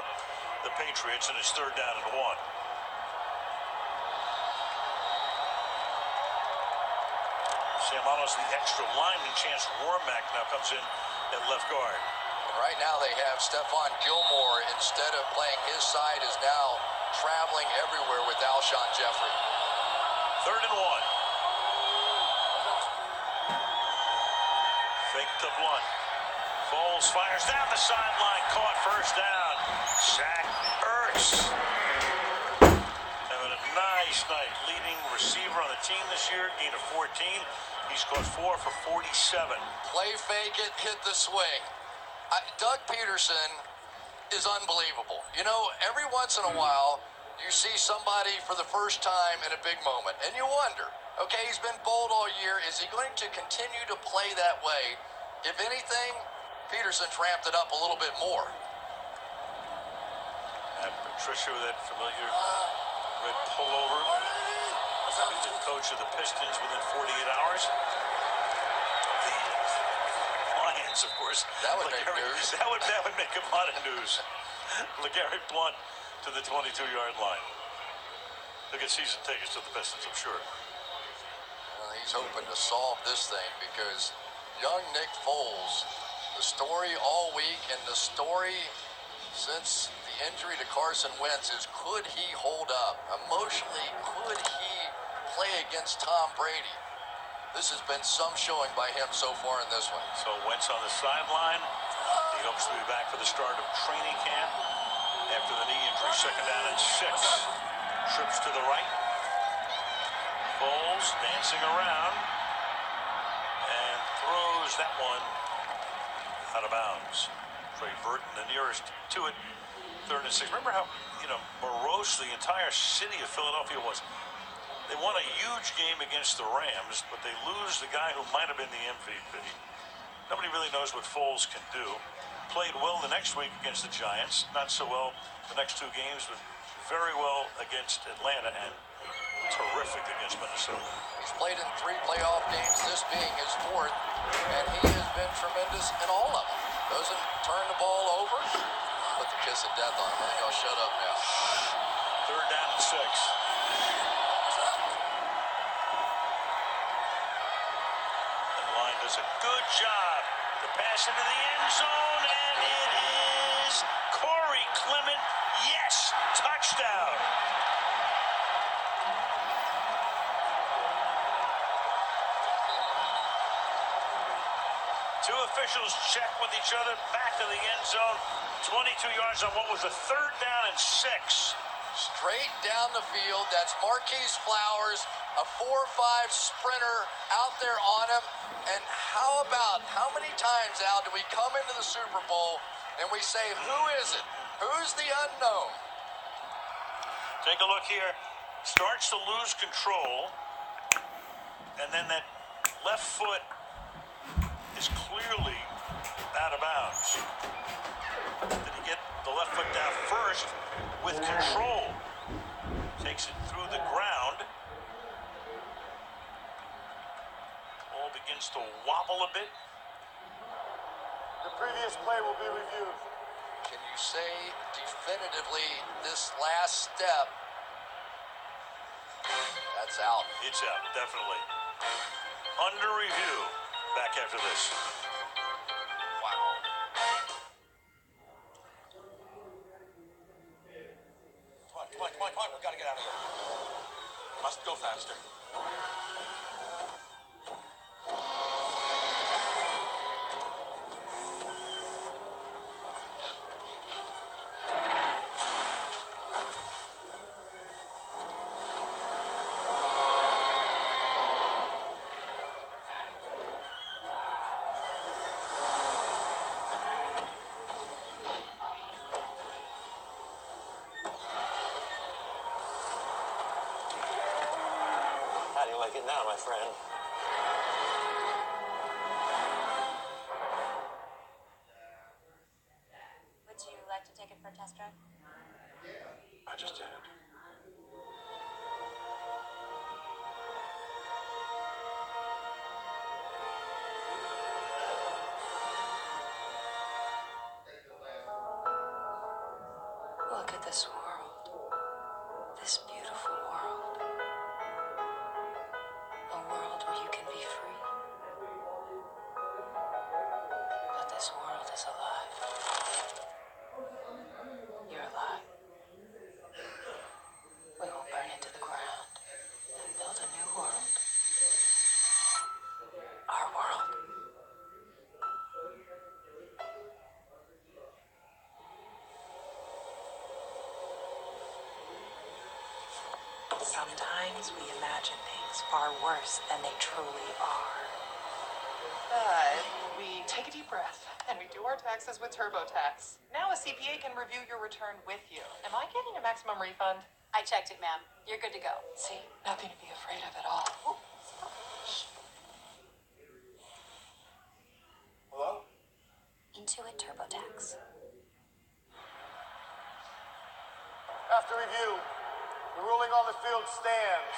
Speaker 18: the Patriots, and it's 3rd down and 1. Seumalo's the extra lineman. Chance Warmack now comes in at left guard.
Speaker 19: And right now they have Stephon Gilmore, instead of playing his side, is now traveling everywhere with Alshon Jeffrey.
Speaker 18: 3rd and 1. Fake to Blunt. Foles fires down the sideline. Caught, 1st down. Zach Ertz. Having a nice night. Leading receiver on the team this year. Gain of 14. He's caught 4 for 47.
Speaker 19: Play fake it, hit the swing. Doug Peterson is unbelievable. You know, every once in a while, you see somebody for the first time in a big moment, and you wonder, okay, he's been bold all year. Is he going to continue to play that way? If anything, Peterson's ramped it up a little bit more.
Speaker 18: And Patricia with that familiar red pullover. He's the coach of the Pistons within 48 hours. The Lions, of course.
Speaker 19: That would make news.
Speaker 18: That would make a lot of news. LeGarrette Blount to the 22-yard line. They'll get season tickets to the Pistons, I'm sure.
Speaker 19: Well, he's hoping to solve this thing because young Nick Foles, the story all week and the story since the injury to Carson Wentz is, could he hold up? Emotionally, could he play against Tom Brady? This has been some showing by him so far in this one.
Speaker 18: So Wentz on the sideline. He hopes to be back for the start of training camp after the knee injury. 2nd down and 6. Trips to the right. Foles dancing around and throws that one out of bounds. Trey Burton, the nearest to it. 3rd and 6. Remember how, morose the entire city of Philadelphia was. They won a huge game against the Rams, but they lose the guy who might have been the MVP. Nobody really knows what Foles can do. Played well the next week against the Giants. Not so well the next 2 games, but very well against Atlanta and terrific against Minnesota.
Speaker 19: He's played in 3 playoff games, this being his 4th, and he has been tremendous in all of them. Doesn't turn the ball over. Put the kiss of death on him. I think I'll shut up now.
Speaker 18: 3rd down and 6. Does a good job to pass into the end zone, and it is Corey Clement. Yes, touchdown. Two officials check with each other, back to the end zone. 22 yards on what was a 3rd down and 6.
Speaker 19: Straight down the field. That's Marquise Flowers, a 4-5 sprinter out there on him. And how many times, Al, do we come into the Super Bowl and we say, who is it? Who's the unknown?
Speaker 18: Take a look here. Starts to lose control. And then that left foot is clearly out of bounds. Did he get the left foot down first with control? Takes it through the ground. Ball begins to wobble a bit.
Speaker 16: The previous play will be reviewed.
Speaker 19: Can you say definitively this last step? That's out.
Speaker 18: It's out, definitely. Under review. Back after this. out of here. Must go faster.
Speaker 10: How do you like it now, my friend?
Speaker 14: Would you like to take it for a test drive?
Speaker 10: I just did.
Speaker 9: Look at this world. This beautiful world. A world where you can be free. But this world is alive. You're alive. We will burn it to the ground and build a new world. Our world.
Speaker 20: Sometimes we imagine things far worse than they truly are.
Speaker 15: But we take a deep breath and we do our taxes with TurboTax. Now a CPA can review your return with you. Am I getting a maximum refund?
Speaker 14: I checked it, ma'am. You're good to go.
Speaker 15: See, nothing to be afraid of at all. Ooh.
Speaker 12: Hello?
Speaker 14: Intuit TurboTax.
Speaker 12: After review, the ruling on the field stands.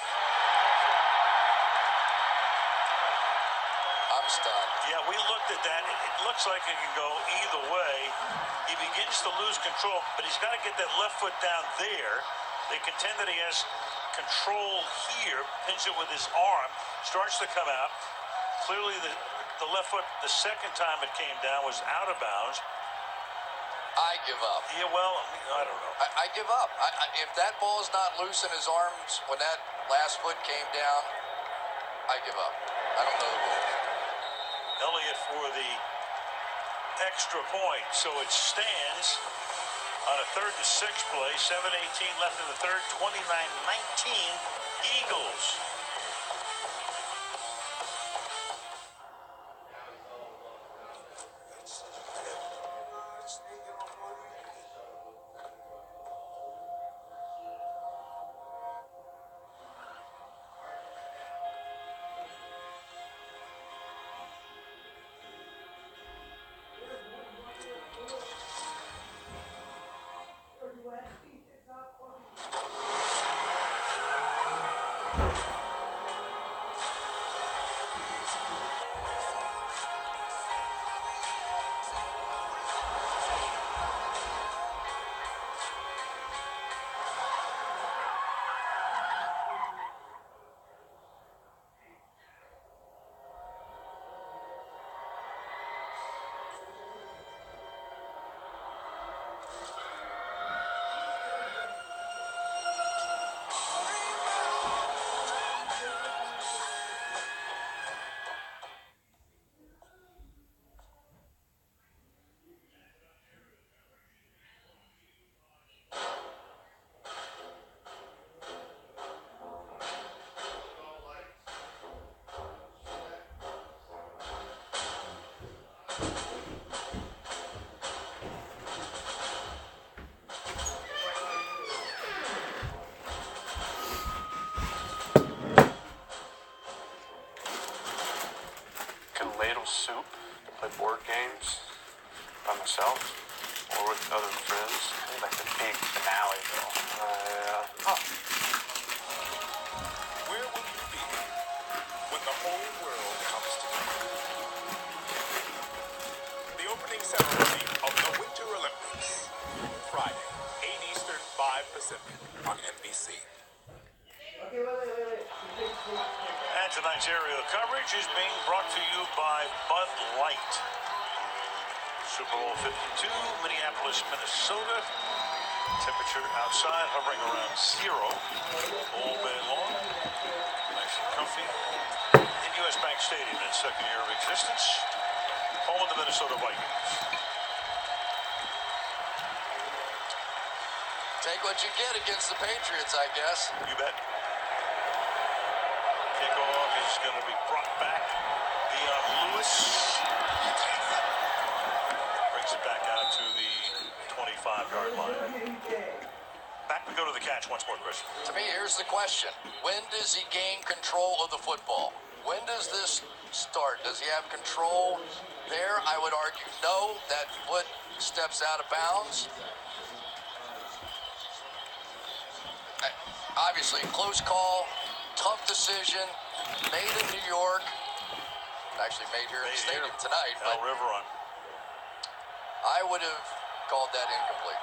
Speaker 19: I'm stunned.
Speaker 18: Yeah, we looked at that. It looks like it can go either way. He begins to lose control, but he's got to get that left foot down there. They contend that he has control here, pins it with his arm, starts to come out. Clearly the left foot, the second time it came down, was out of bounds.
Speaker 19: I give up.
Speaker 18: Yeah, well, I don't know.
Speaker 19: I give up. If that ball's not loose in his arms when that last foot came down, I give up. I don't know the rules.
Speaker 18: Elliott for the extra point, so it stands on a 3rd and 6 play, 7:18 left in the third, 29-19 Eagles.
Speaker 10: Ladle soup, play board games by myself or with other friends.
Speaker 8: Like the big finale, though.
Speaker 6: Where will you be when the whole world comes together? The opening ceremony of the Winter Olympics. Friday, 8 Eastern, 5 Pacific on NBC.
Speaker 18: And tonight's aerial coverage is being brought to you by Bud Light. Super Bowl 52, Minneapolis, Minnesota. Temperature outside hovering around 0 all day long. Nice and comfy. In U.S. Bank Stadium in its second year of existence. Home of the Minnesota Vikings.
Speaker 19: Take what you get against the Patriots, I guess.
Speaker 18: You bet. Kickoff is going to be brought back. Dion Lewis brings it back out to the 25-yard line. Back we go to the catch once more, Chris.
Speaker 19: To me, here's the question. When does he gain control of the football? When does this start? Does he have control there? I would argue no. That foot steps out of bounds. Obviously, close call, tough decision, made in New York. Actually made here in the stadium tonight.
Speaker 18: Al River on.
Speaker 19: I would have called that incomplete.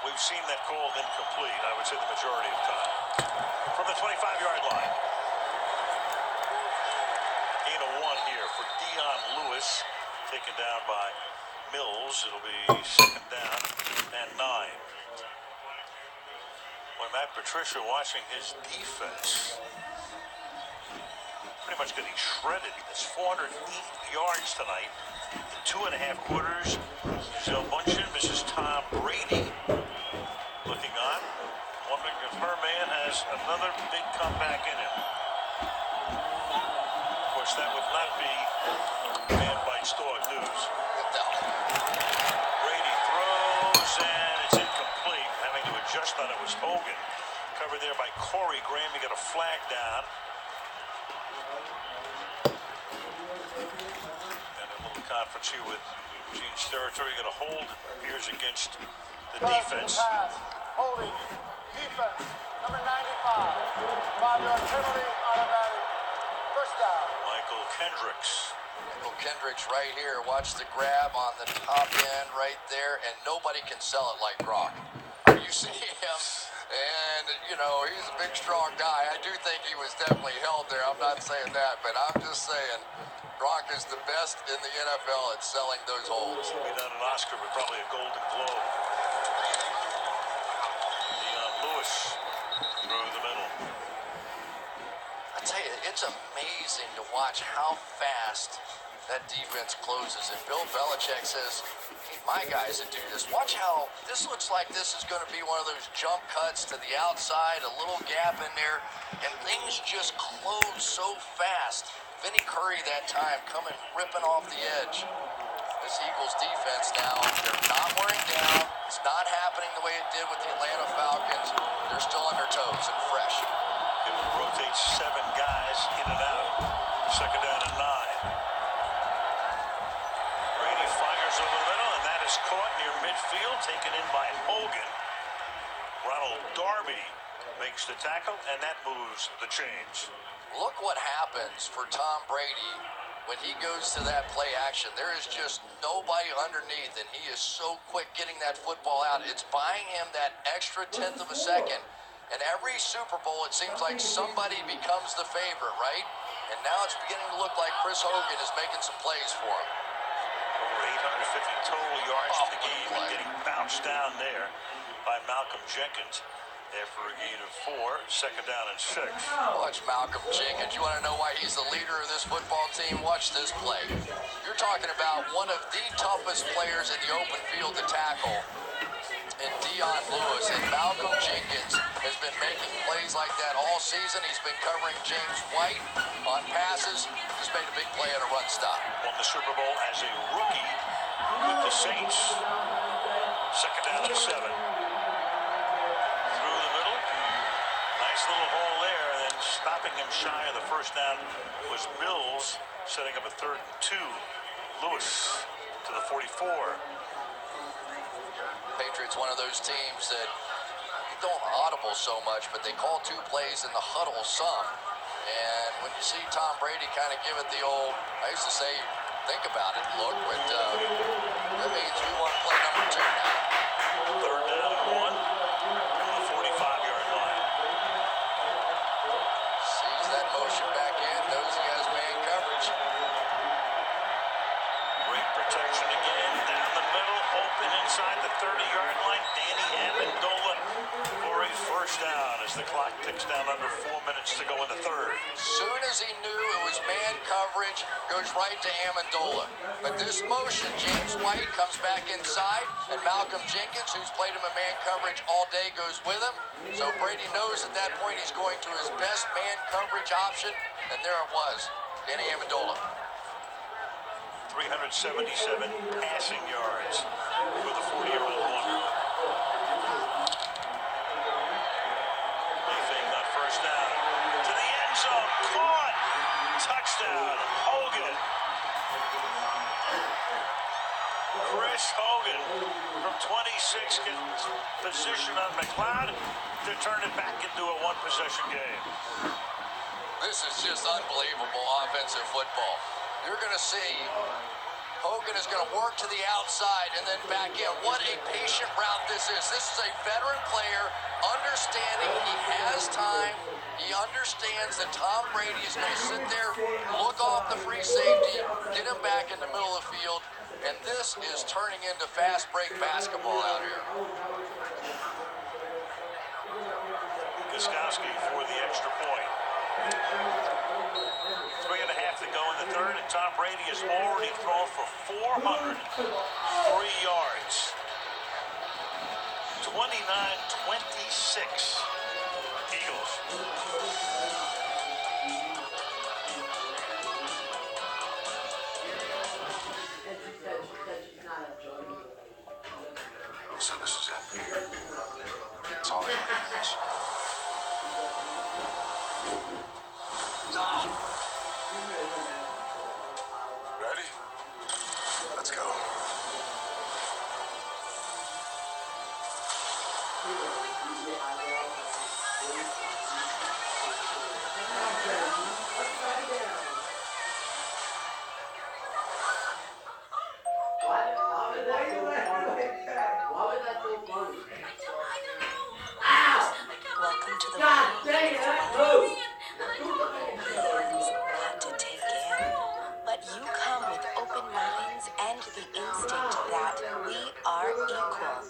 Speaker 18: We've seen that called incomplete, I would say, the majority of time. From the 25-yard line. Gain of 1 here for Dion Lewis. Taken down by Mills. It'll be second down and 9. When Matt Patricia watching his defense, pretty much getting shredded. It's 408 yards tonight in 2.5 quarters. Gisele Bundchen, Mrs. Tom Brady looking on, wondering if her man has another big comeback in him. Of course, that would not be Man Bites Dog news. Brady throws, and it's incomplete. Having to adjust on it was Hogan. Covered there by Corey Graham. He got a flag down. And a little conference here with Gene's territory. Got a hold, appears, against the defense.
Speaker 21: Holding, defense, number 95. 5-yard penalty, automatic, first down.
Speaker 18: Michael Kendricks.
Speaker 19: Michael Kendricks right here. Watch the grab on the top end right there, and nobody can sell it like Gronk. You see him, and, you know, he's a big, strong guy. I do think he was definitely held there. I'm not saying that, but I'm just saying Gronk is the best in the NFL at selling those holds.
Speaker 18: Maybe not an Oscar, but probably a Golden Globe. Dion Lewis through the middle.
Speaker 19: I tell you, it's amazing to watch how fast that defense closes. And Bill Belichick says, hey, my guys that do this, watch how this looks like this is going to be one of those jump cuts to the outside, a little gap in there, and things just close so fast. Vinny Curry that time coming ripping off the edge. This Eagles defense now, they're not wearing down. It's not happening the way it did with the Atlanta Falcons. They're still on their toes and fresh.
Speaker 18: It rotates 7 guys in and out. Second down and 9. Brady fires over the middle, and that is caught near midfield, taken in by Hogan. Ronald Darby makes the tackle, and that moves the chains.
Speaker 19: Look what happens for Tom Brady when he goes to that play action. There is just nobody underneath, and he is so quick getting that football out. It's buying him that extra 1/10 of a second. And every Super Bowl, it seems like somebody becomes the favorite, right? And now it's beginning to look like Chris Hogan is making some plays for him.
Speaker 18: Over 850 total yards in the game, and getting bounced down there by Malcolm Jenkins after a gain of 4, second down and 6.
Speaker 19: Watch Malcolm Jenkins. You want to know why he's the leader of this football team? Watch this play. You're talking about one of the toughest players in the open field to tackle. And Dion Lewis, and Malcolm Jenkins has been making plays like that all season. He's been covering James White on passes. He's made a big play on a run stop.
Speaker 18: Won the Super Bowl as a rookie with the Saints. Second down and 7. Through the middle. Nice little hole there. And then stopping him shy of the first down was Mills, setting up a 3rd and 2. Lewis to the 44.
Speaker 19: Patriots, one of those teams that don't audible so much, but they call 2 plays in the huddle some. And when you see Tom Brady kind of give it the old, I used to say, think about it, look, but that means we want to play number 2 now.
Speaker 18: 3rd down and 1 from the 45-yard line.
Speaker 19: Sees that motion back in, knows he has man coverage.
Speaker 18: Great protection again, down the middle, open inside the 30-yard line. Danny the clock ticks down under 4 minutes to go in the third.
Speaker 19: Soon as he knew it was man coverage, goes right to Amendola. But this motion, James White comes back inside, and Malcolm Jenkins, who's played him in man coverage all day, goes with him. So Brady knows at that point he's going to his best man coverage option, and there it was, Danny Amendola.
Speaker 18: 377 passing yards for the 40-year-old wonder. Anything on first down. To the end zone. Caught. Touchdown. Hogan. Chris Hogan from 26 gets position on McLeod to turn it back into a one-possession game.
Speaker 19: This is just unbelievable offensive football. You're going to see Hogan is going to work to the outside and then back in. What a patient route this is. This is a veteran player understanding he has time. He understands that Tom Brady is going to sit there, look off the free safety, get him back in the middle of the field, and this is turning into fast break basketball out here.
Speaker 18: Gostkowski for the extra point. 3.5 to go in the third, and Tom Brady has already thrown for 403 yards. 29-26 Eagles.
Speaker 6: So this is it. It's all in my hands. Ready? Let's go.
Speaker 9: Welcome to the world. Not to take in, but you come with open minds and the instinct that we are equal.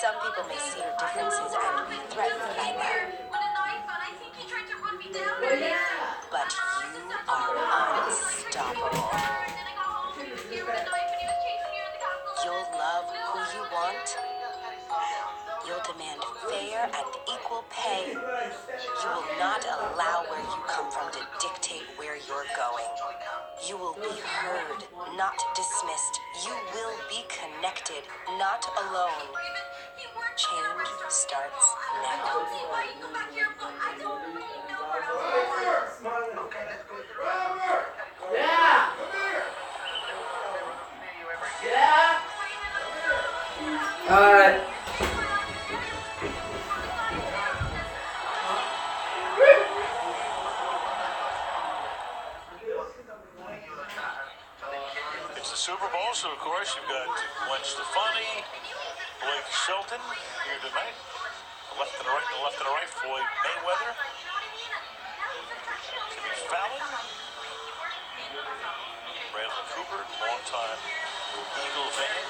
Speaker 9: Some people may see your differences and be threatened by them. But you are unstoppable. You'll love who you want. You'll demand fair and equal pay. You will not allow where you come from to dictate where you're going. You will be heard, not dismissed. You will be connected, not alone. Change starts now.
Speaker 1: Yeah! Yeah! Alright.
Speaker 18: It's the Super Bowl, so of course you've got Gwen Stefani, Blake Shelton here tonight. Left and right, Floyd Mayweather, Jimmy Fallon, Bradley Cooper, longtime Eagle fan,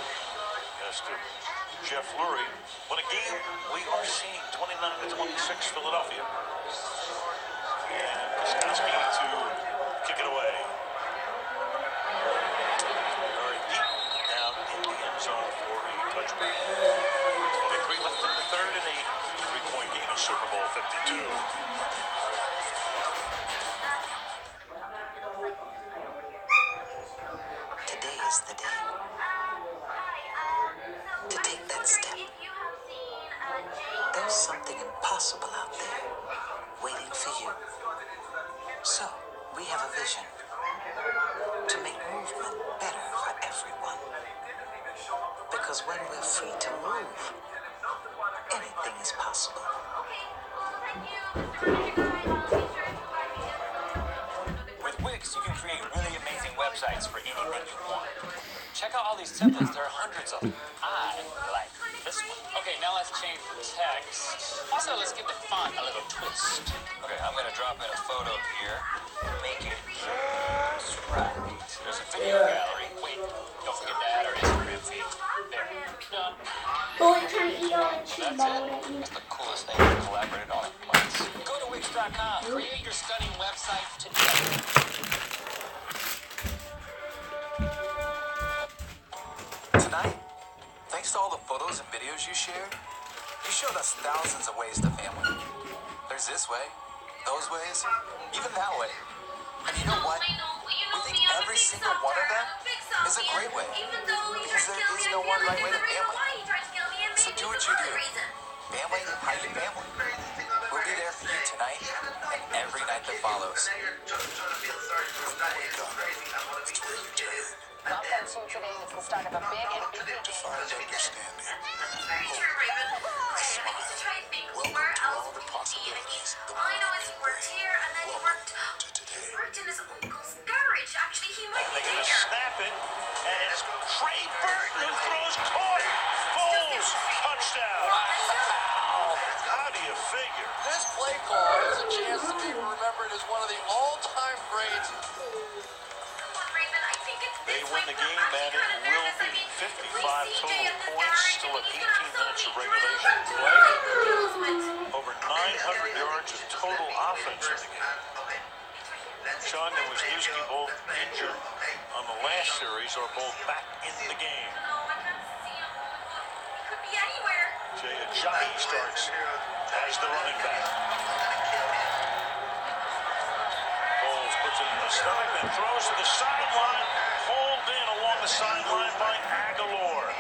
Speaker 18: as to Jeff Lurie. What a game we are seeing, 29-26 Philadelphia. And Gostkowski to kick it away. Very deep down in the end zone for a touchback. 23 left in the third in a three-point game in Super Bowl 52.
Speaker 9: Today is the day to take that step. There's something impossible out there waiting for you. So, we have a vision to make movement better for everyone. Because when we're free to move, anything is possible.
Speaker 4: With Wix, you can create really amazing websites for anything you want. Check out all these templates. There are hundreds of them. I like this one. Okay, now let's change the text. Also, let's give the font a little twist. Okay, I'm going to drop in a photo here. Make it just right. There's a video gallery. Wait, don't forget to add our Instagram feed. There. Done.
Speaker 1: boy trying to eat all the cheese ball at you.
Speaker 4: That's the coolest thing we collaborated on at once. Go to Wix.com. Create your stunning website today. Tonight, thanks to all the photos and videos you shared, you showed us thousands of ways to family. There's this way, those ways, even that way. And you know what? We think every single one of them is a great way. Because there is no one right way to family. So do what you do. Family, hiding family. We'll be there for you tonight and every night that follows.
Speaker 9: Not that soon today is the start of a big and big
Speaker 6: Define understanding. Welcome to all the possibilities.
Speaker 14: All I know is he worked here, and then he worked in his uncle's garage. Actually, he might be
Speaker 18: They're going to
Speaker 14: there.
Speaker 18: snap it, and it's Trey Burton who throws caught. Foles, touchdown. How do you figure?
Speaker 19: This play call is a chance to be remembered as one of the all-time greats.
Speaker 18: They win the game, and it will be 55 total points, still at 18 minutes of regulation play. Over 900 yards of total offense in the game. Sean and Wisniewski both injured on the last series, are both back in the game. Jay Ajayi starts as the running back. Foles puts it in the stomach, then throws to the sideline. Hauled in along the sideline by Aguilar.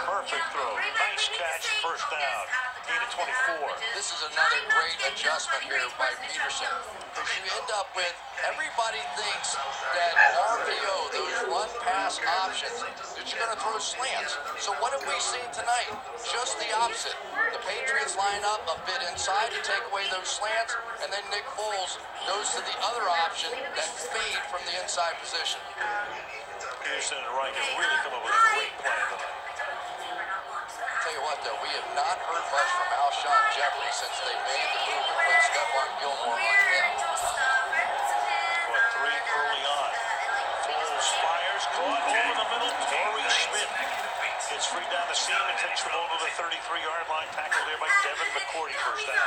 Speaker 18: Perfect throw. Nice catch. First down. Gain of 24.
Speaker 19: This is another great adjustment here by Peterson. You end up with, everybody thinks that RPO, those run-pass options, that you're going to throw slants. So what have we seen tonight? Just the opposite. The Patriots line up a bit inside to take away those slants, and then Nick Foles goes to the other option, that fade from the inside position.
Speaker 18: Peterson and Reich have really come up with a great plan tonight.
Speaker 19: Tell you what, though, we have not heard much from Alshon Jeffrey since they made the move and put Stephon Gilmore on him.
Speaker 18: What, 3 early on. Foles fires, caught over the middle. Torrey Smith gets free down the seam and takes the ball to the 33-yard line. Tackled there by Devin McCourty, first down.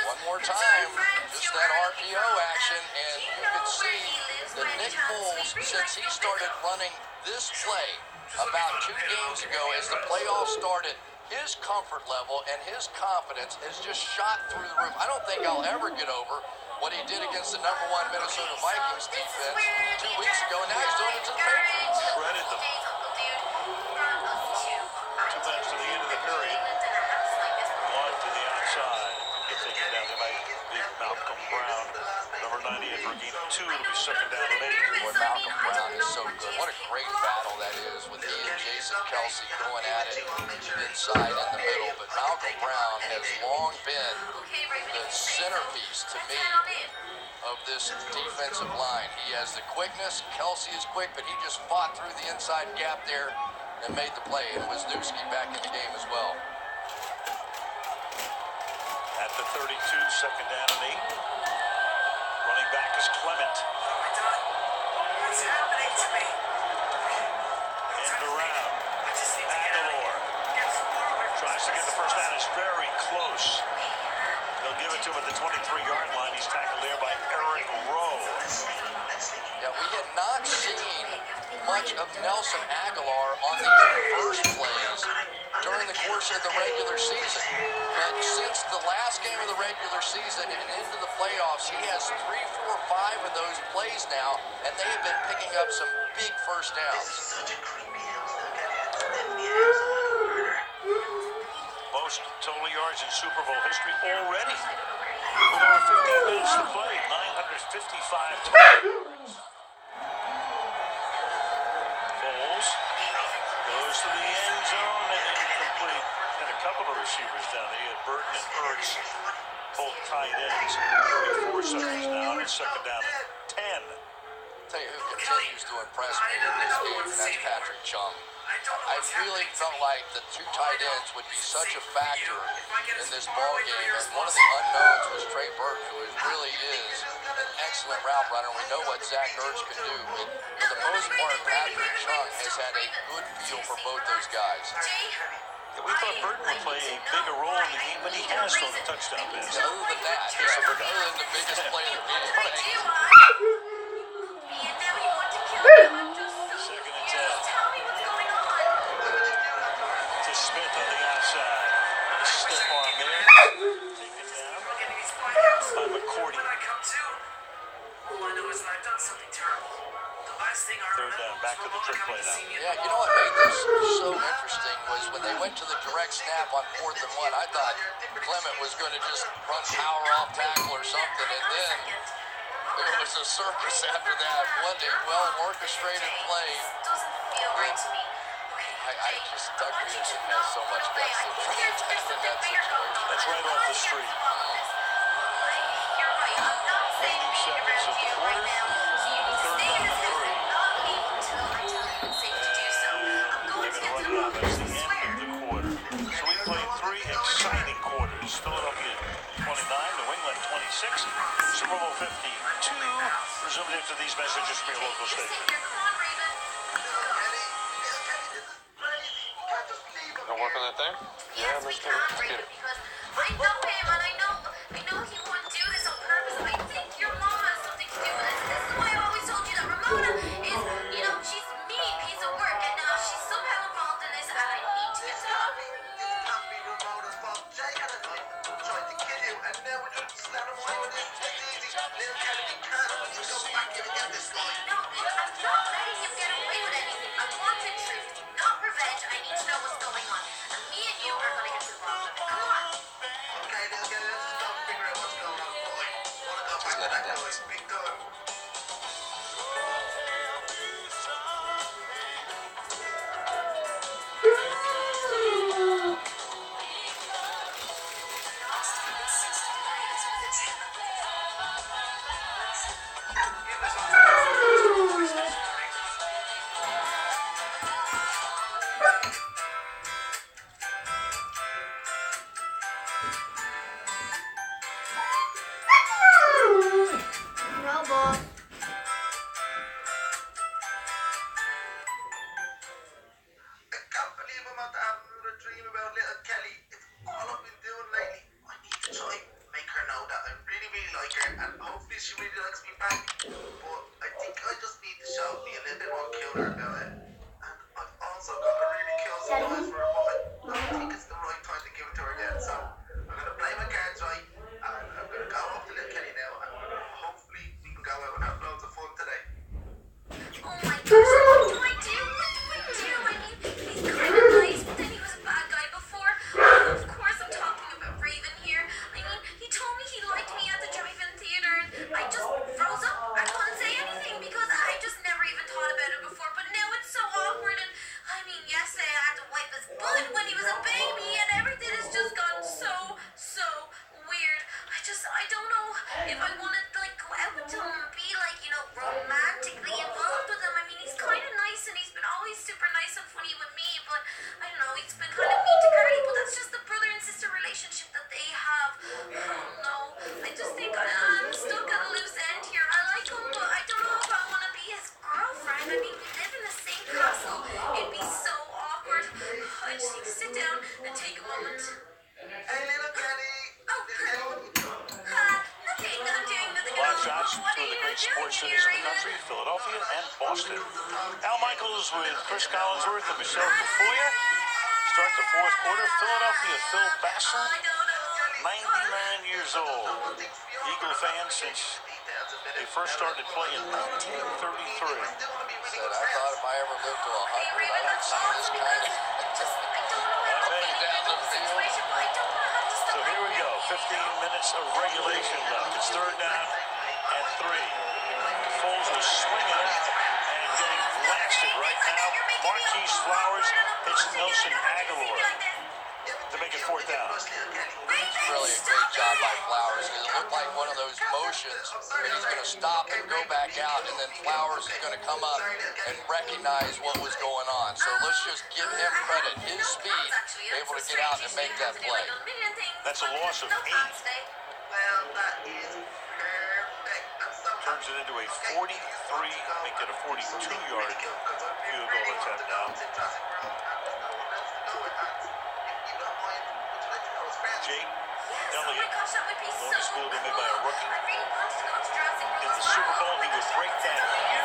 Speaker 19: One more time, just that RPO action, and you can see that Nick Foles, since he started running this play about 2 games ago as the playoffs started, his comfort level and his confidence has just shot through the roof. I don't think I'll ever get over what he did against the #1 Minnesota Vikings defense 2 weeks ago, and now he's doing it to the Patriots.
Speaker 18: Shredded them. 2 minutes to the end of the period. One to the outside. Get taken down tonight. Big Malcolm Brown, number 98 for a gain of 2. It'll be second down and 8.
Speaker 19: Boy, Malcolm Brown is so good. What a great battle that is with he and Jason Kelsey going at it inside in the middle. But Malcolm Brown has long been the centerpiece to me of this defensive line. He has the quickness. Kelsey is quick, but he just fought through the inside gap there and made the play. And Wisniewski back in the game as well.
Speaker 18: At the 32, second down and 8. Running back is Clement.
Speaker 21: What's happening to me?
Speaker 18: End around. Aguilar tries to get the first down. It's very close. They'll give it to him at the 23-yard line. He's tackled there by Eric Rowe.
Speaker 19: Yeah, we had not seen much of Nelson Aguilar on these first plays during the course of the regular season. But since the last game of the regular season and into the playoffs, he has 3, 4, 5 of those plays now, and they have been picking up some big first downs.
Speaker 18: Most total yards in Super Bowl history already. With over 15 minutes to play, 955 total yards. Foles goes to the end zone and incomplete. And a couple of receivers down there. He had Burton and Ertz, both tight ends. 34 seconds now, and it's second down and 10.
Speaker 19: I'll tell you who continues to impress me in this game, and that's Patrick Chung. I really felt like the two tight ends would be such a factor in this ball game. And one of the unknowns was Trey Burton, who really is an excellent route runner. We know what Zach Ertz can do. But for the most part, Patrick Chung has had a good feel for both those guys.
Speaker 18: Yeah, we thought Burton would play a bigger role in the game, but he has thrown a touchdown pass.
Speaker 19: Other than that, other than the biggest play of the game.
Speaker 18: Second and 10. To Smith on the outside. Stiff arm there. Taken down by McCourty. Third down, back to the trick play now.
Speaker 19: Yeah, you know what made this so interesting was when they went to the direct snap on 4th and 1, I thought Clement was going to just run power off tackle or something, and then it was a circus after that. What a well-orchestrated play. I just, Doug Peterson has so much guts in that situation.
Speaker 18: That's right off the street. 90 seconds of the quarter. Third down and 3. They're going to run it out. That's the end of the quarter. So we played 3 exciting quarters. Philadelphia 29, New England 26, Super Bowl 52. Resumed after these messages from your local station.
Speaker 8: Gonna work on that thing? Yeah, let's do it. Let's get it.
Speaker 14: I know him, and I know he wouldn't do this on purpose. I think your mom has something to do with this. This is why I always told you that Ramona is, she's a mean piece of work, and she's somehow involved in this, and I need to get to her. No, I'm not letting him get away with anything. I want the truth, not revenge. I need to know what's going on. And me and you are going to get to the bottom of it. Come on.
Speaker 8: Just let it dance.
Speaker 1: No ball.
Speaker 18: Al Michaels with Chris Collinsworth and Michelle Tafoya. Start the fourth quarter. Philadelphia Phil Basson, 99 years old. Eagle fan since they first started playing in 1933.
Speaker 19: Said, I thought if I ever lived to 100, I don't see this kind of down the field.
Speaker 18: So here we go. 15 minutes of regulation left. It's third down and 3. Foles was swinging it and getting blasted right now. Marquise Flowers hits Nelson Aguilar to make it 14-7. fourth down.
Speaker 19: It's really a great job by Flowers because it looked like one of those motions that he's going to stop and go back out, and then Flowers is going to come up and recognize what was going on. So let's just give him credit. His speed, able to get out and make that play.
Speaker 18: That's a loss of 8. Turns it into a 43, make it a 42-yard field goal attempt now. Jake Elliott, longest field goal made by a rookie. In the Super Bowl, he would break that here.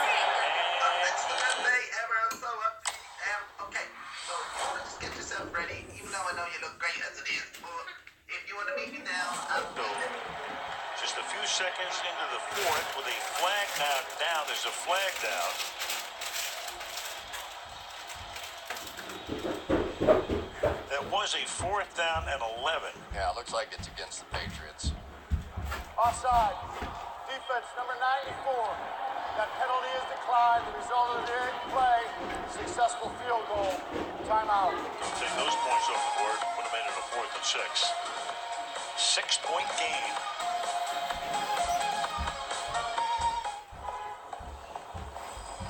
Speaker 3: Okay, so just get yourself ready, even though I know you look great as it is. But if you want to meet me now,
Speaker 18: just a few seconds into the fourth with a flag now down. There's a flag down. That was a 4th down and 11.
Speaker 19: Yeah, looks like it's against the Patriots.
Speaker 16: Offside. Defense number 94. That penalty is declined. The result of the play, successful field goal. Timeout.
Speaker 18: Don't take those points off the board. Would have made it a 4th and 6. 6-point game.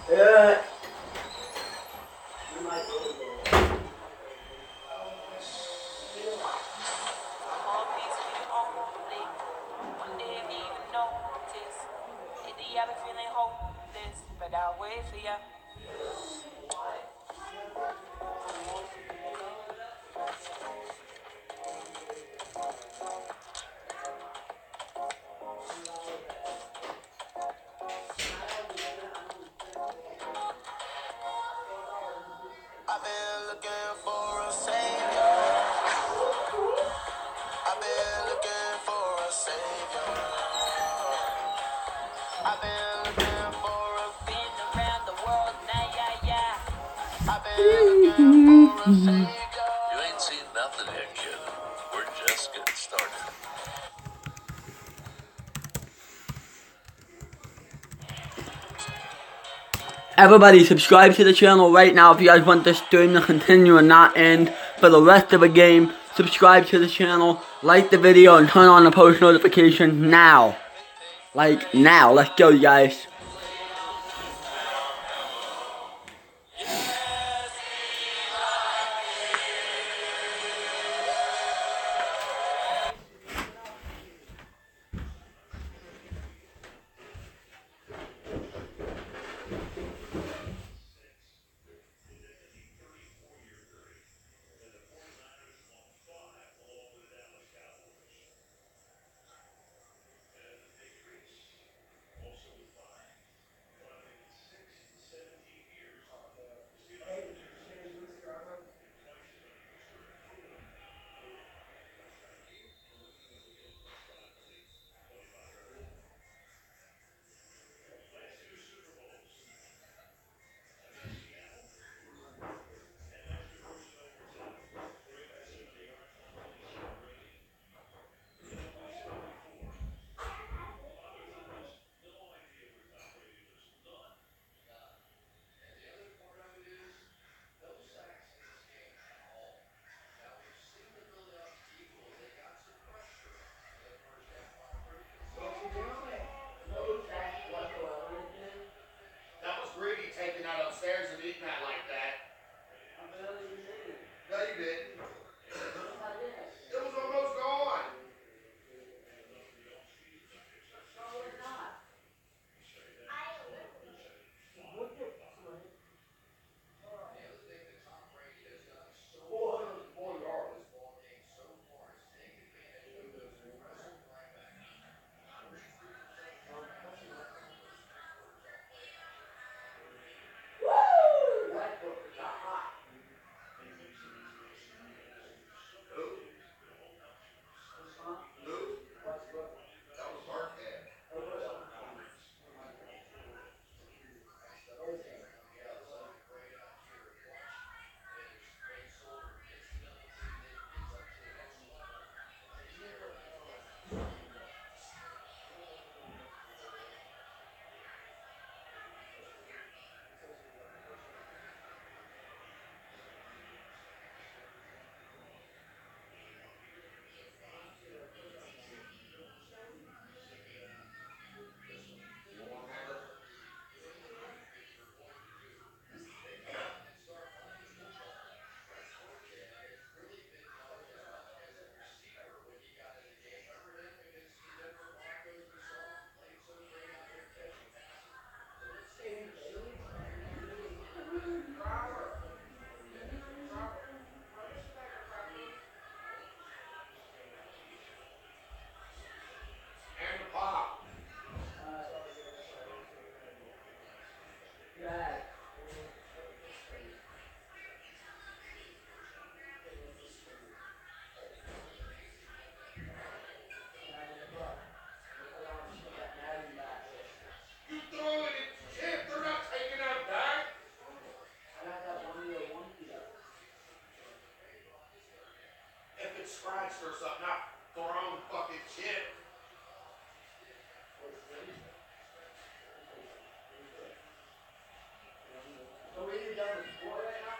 Speaker 2: Yeah.
Speaker 22: I'll wait for ya.
Speaker 3: I've been looking for a savior. I've been looking for a savior. I've been looking for a
Speaker 22: been around the world now, yeah.
Speaker 3: I've been looking for a savior.
Speaker 10: You ain't seen nothing yet, kid. We're just getting started.
Speaker 2: Everybody subscribe to the channel right now if you guys want this stream to continue and not end for the rest of the game. Subscribe to the channel, like the video, and turn on the post notification now. Like now. Let's go, you guys.
Speaker 3: scratched or something, not thrown fucking shit.
Speaker 2: So we need done with sport right now?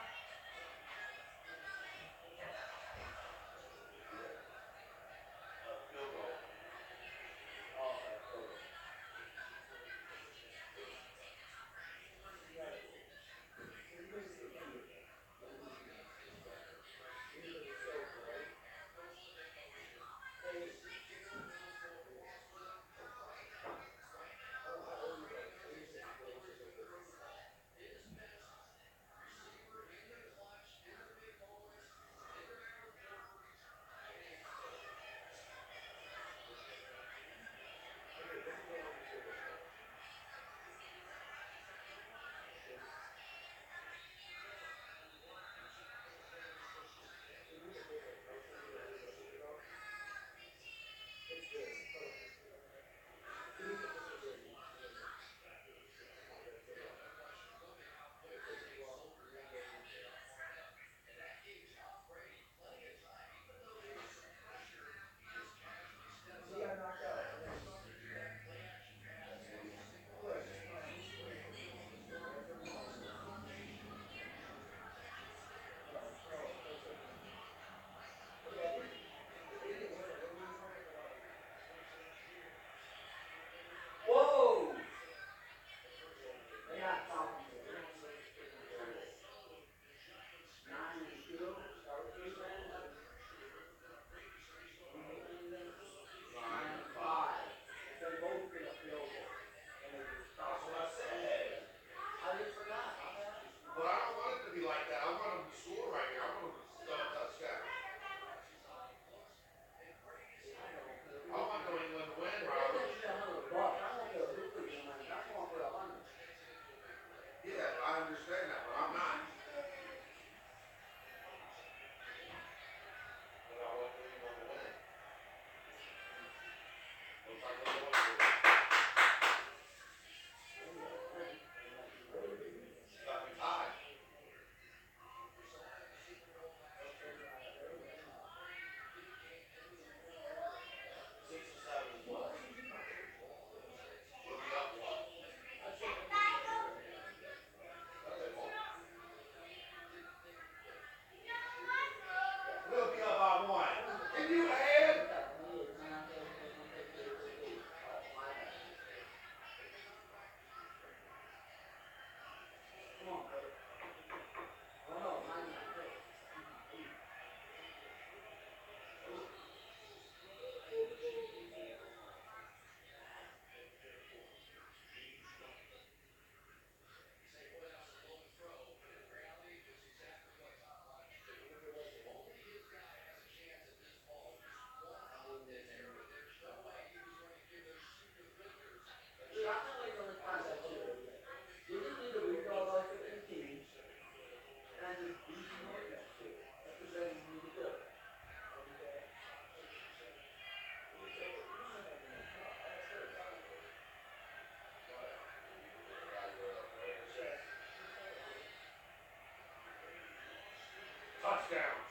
Speaker 3: Touchdowns.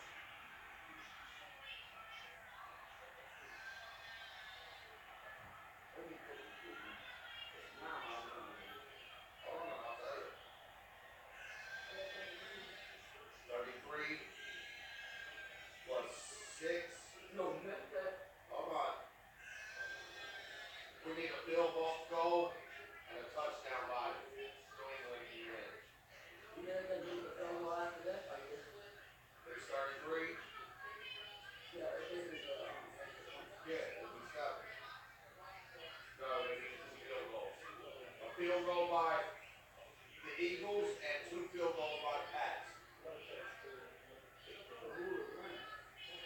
Speaker 3: Field goal by the Eagles and 2 field goals by the Pats.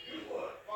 Speaker 3: You would.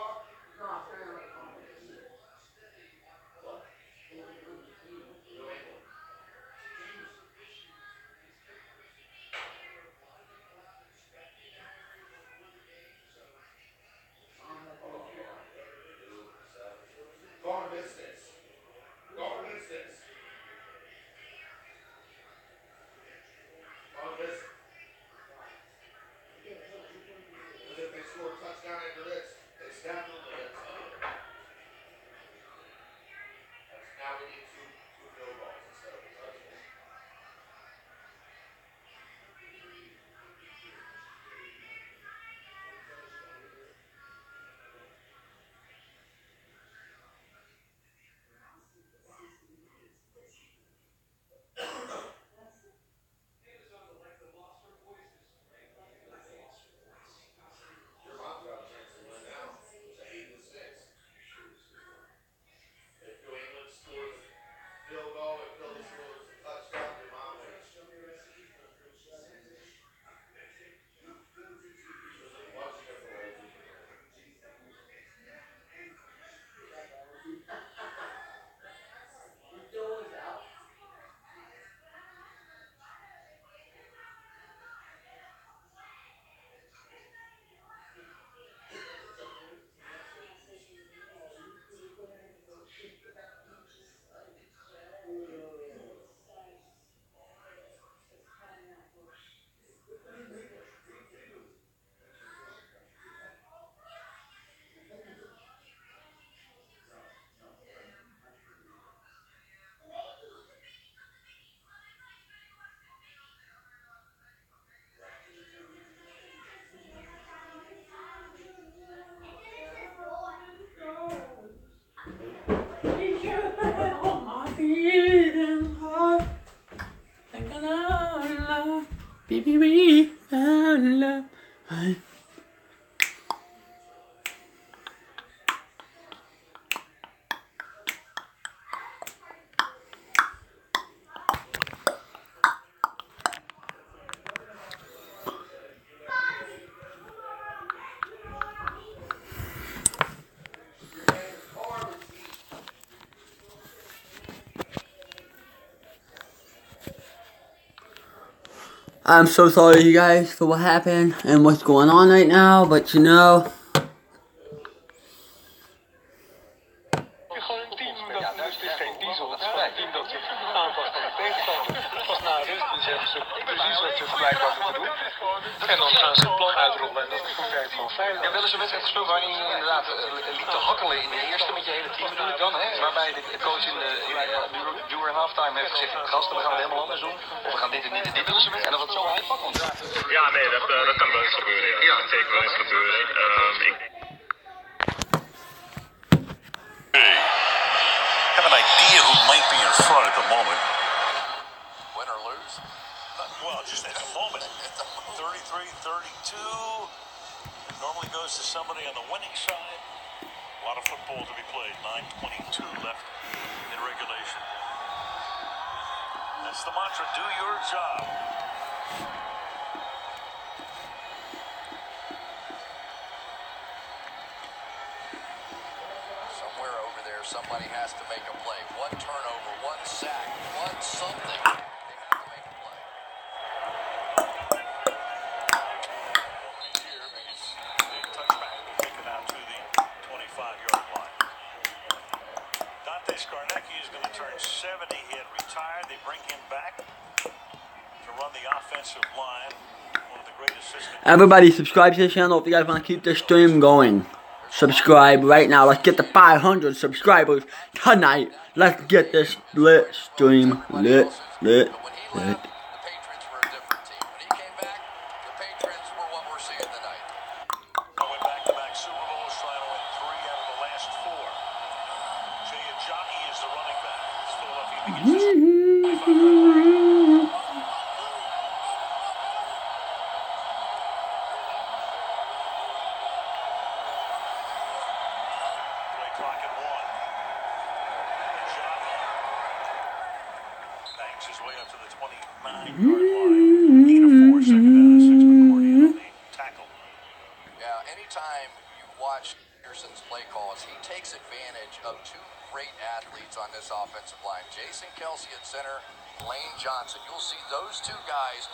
Speaker 2: Baby, we found love. I'm so sorry, you guys, for what happened and what's going on right now, but you know.
Speaker 10: En dan gaan ze het plan uitrollen en dat is de tijd van veilig. Ja, wel eens een wedstrijd gespeeld waarin je inderdaad liep te hakkelen in de eerste met je hele team bedoel ik dan, hè? Waarbij de coach in de during halftime heeft gezegd, gasten, we gaan het helemaal anders doen. Of we gaan dit en dit en dit doen. En dat het zo uitpakt.
Speaker 7: Ja, nee, dat kan wel eens gebeuren. Ja, dat kan zeker wel eens gebeuren.
Speaker 18: Have an idea who might be in front at the moment.
Speaker 19: Win or lose?
Speaker 18: Well, just at the moment. 33-32. Normally goes to somebody on the winning side. A lot of football to be played. 9:22 left in regulation. That's the mantra, do your job.
Speaker 19: Somewhere over there, somebody has to make a play. One turnover, one sack, one something.
Speaker 18: Skarnecki is going to turn 70. He had retired. They bring him back to run the offensive line. One of the great assistants.
Speaker 2: Everybody subscribe to the channel if you guys want to keep this stream going. Subscribe right now. Let's get to 500 subscribers tonight. Let's get this lit stream lit.
Speaker 18: His way up to the 29-yard line. Gain of 4, second down and 6 for Cordy on the tackle.
Speaker 19: Yeah, anytime you watch Pearson's play calls, he takes advantage of two great athletes on this offensive line. Jason Kelsey at center, Lane Johnson. You'll see those two guys